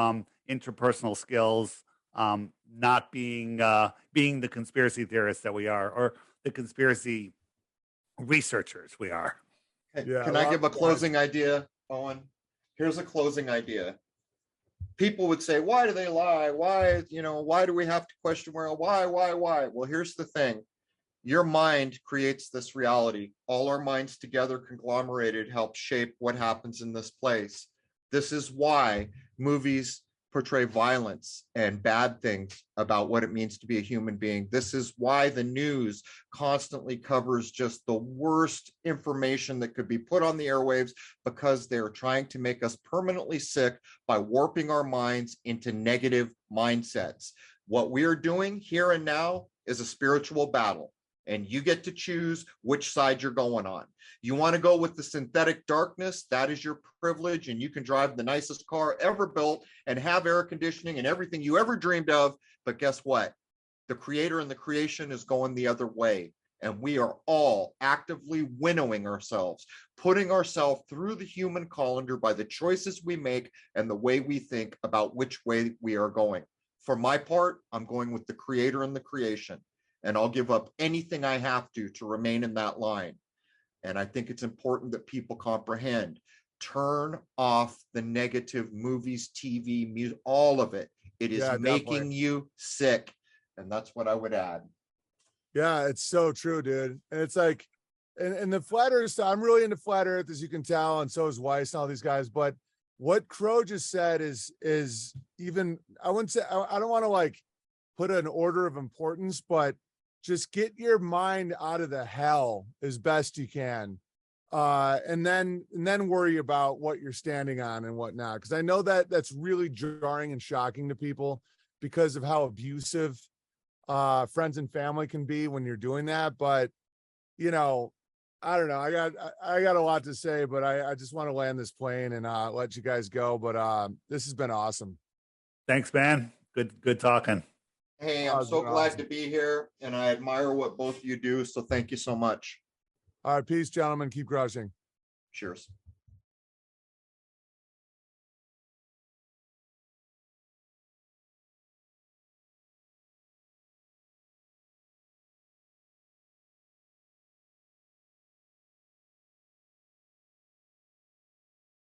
interpersonal skills, not being the conspiracy theorists that we are, or the conspiracy researchers we are. Can I give a closing idea, Owen? Here's a closing idea. People would say, why do they lie? Why do we have to question why? Well, here's the thing. Your mind creates this reality. All our minds together conglomerated help shape what happens in this place. This is why movies portray violence and bad things about what it means to be a human being. This is why the news constantly covers just the worst information that could be put on the airwaves, because they're trying to make us permanently sick by warping our minds into negative mindsets. What we are doing here and now is a spiritual battle, and you get to choose which side you're going on. You want to go with the synthetic darkness, that is your privilege, and you can drive the nicest car ever built and have air conditioning and everything you ever dreamed of. But guess what? The creator and the creation is going the other way. And we are all actively winnowing ourselves, putting ourselves through the human colander by the choices we make and the way we think about which way we are going. for my part, I'm going with the creator and the creation, and I'll give up anything I have to remain in that line. And I think it's important that people comprehend, turn off the negative movies, TV, music, all of it. It is making you sick. And that's what I would add. Yeah, it's so true, dude. And it's like, and the flat earth, I'm really into flat earth, as you can tell, and so is Weiss and all these guys. But what Crow just said is even, I wouldn't say, I don't want to like put an order of importance, but just get your mind out of the hell as best you can. And then worry about what you're standing on and whatnot. Cause I know that that's really jarring and shocking to people because of how abusive friends and family can be when you're doing that. But you know, I don't know. I got a lot to say, but I just want to land this plane and let you guys go. But this has been awesome. Thanks, man. Good talking. Hey, I'm so glad to be here, and I admire what both of you do. So thank you so much. All right, peace, gentlemen. Keep crushing. Cheers.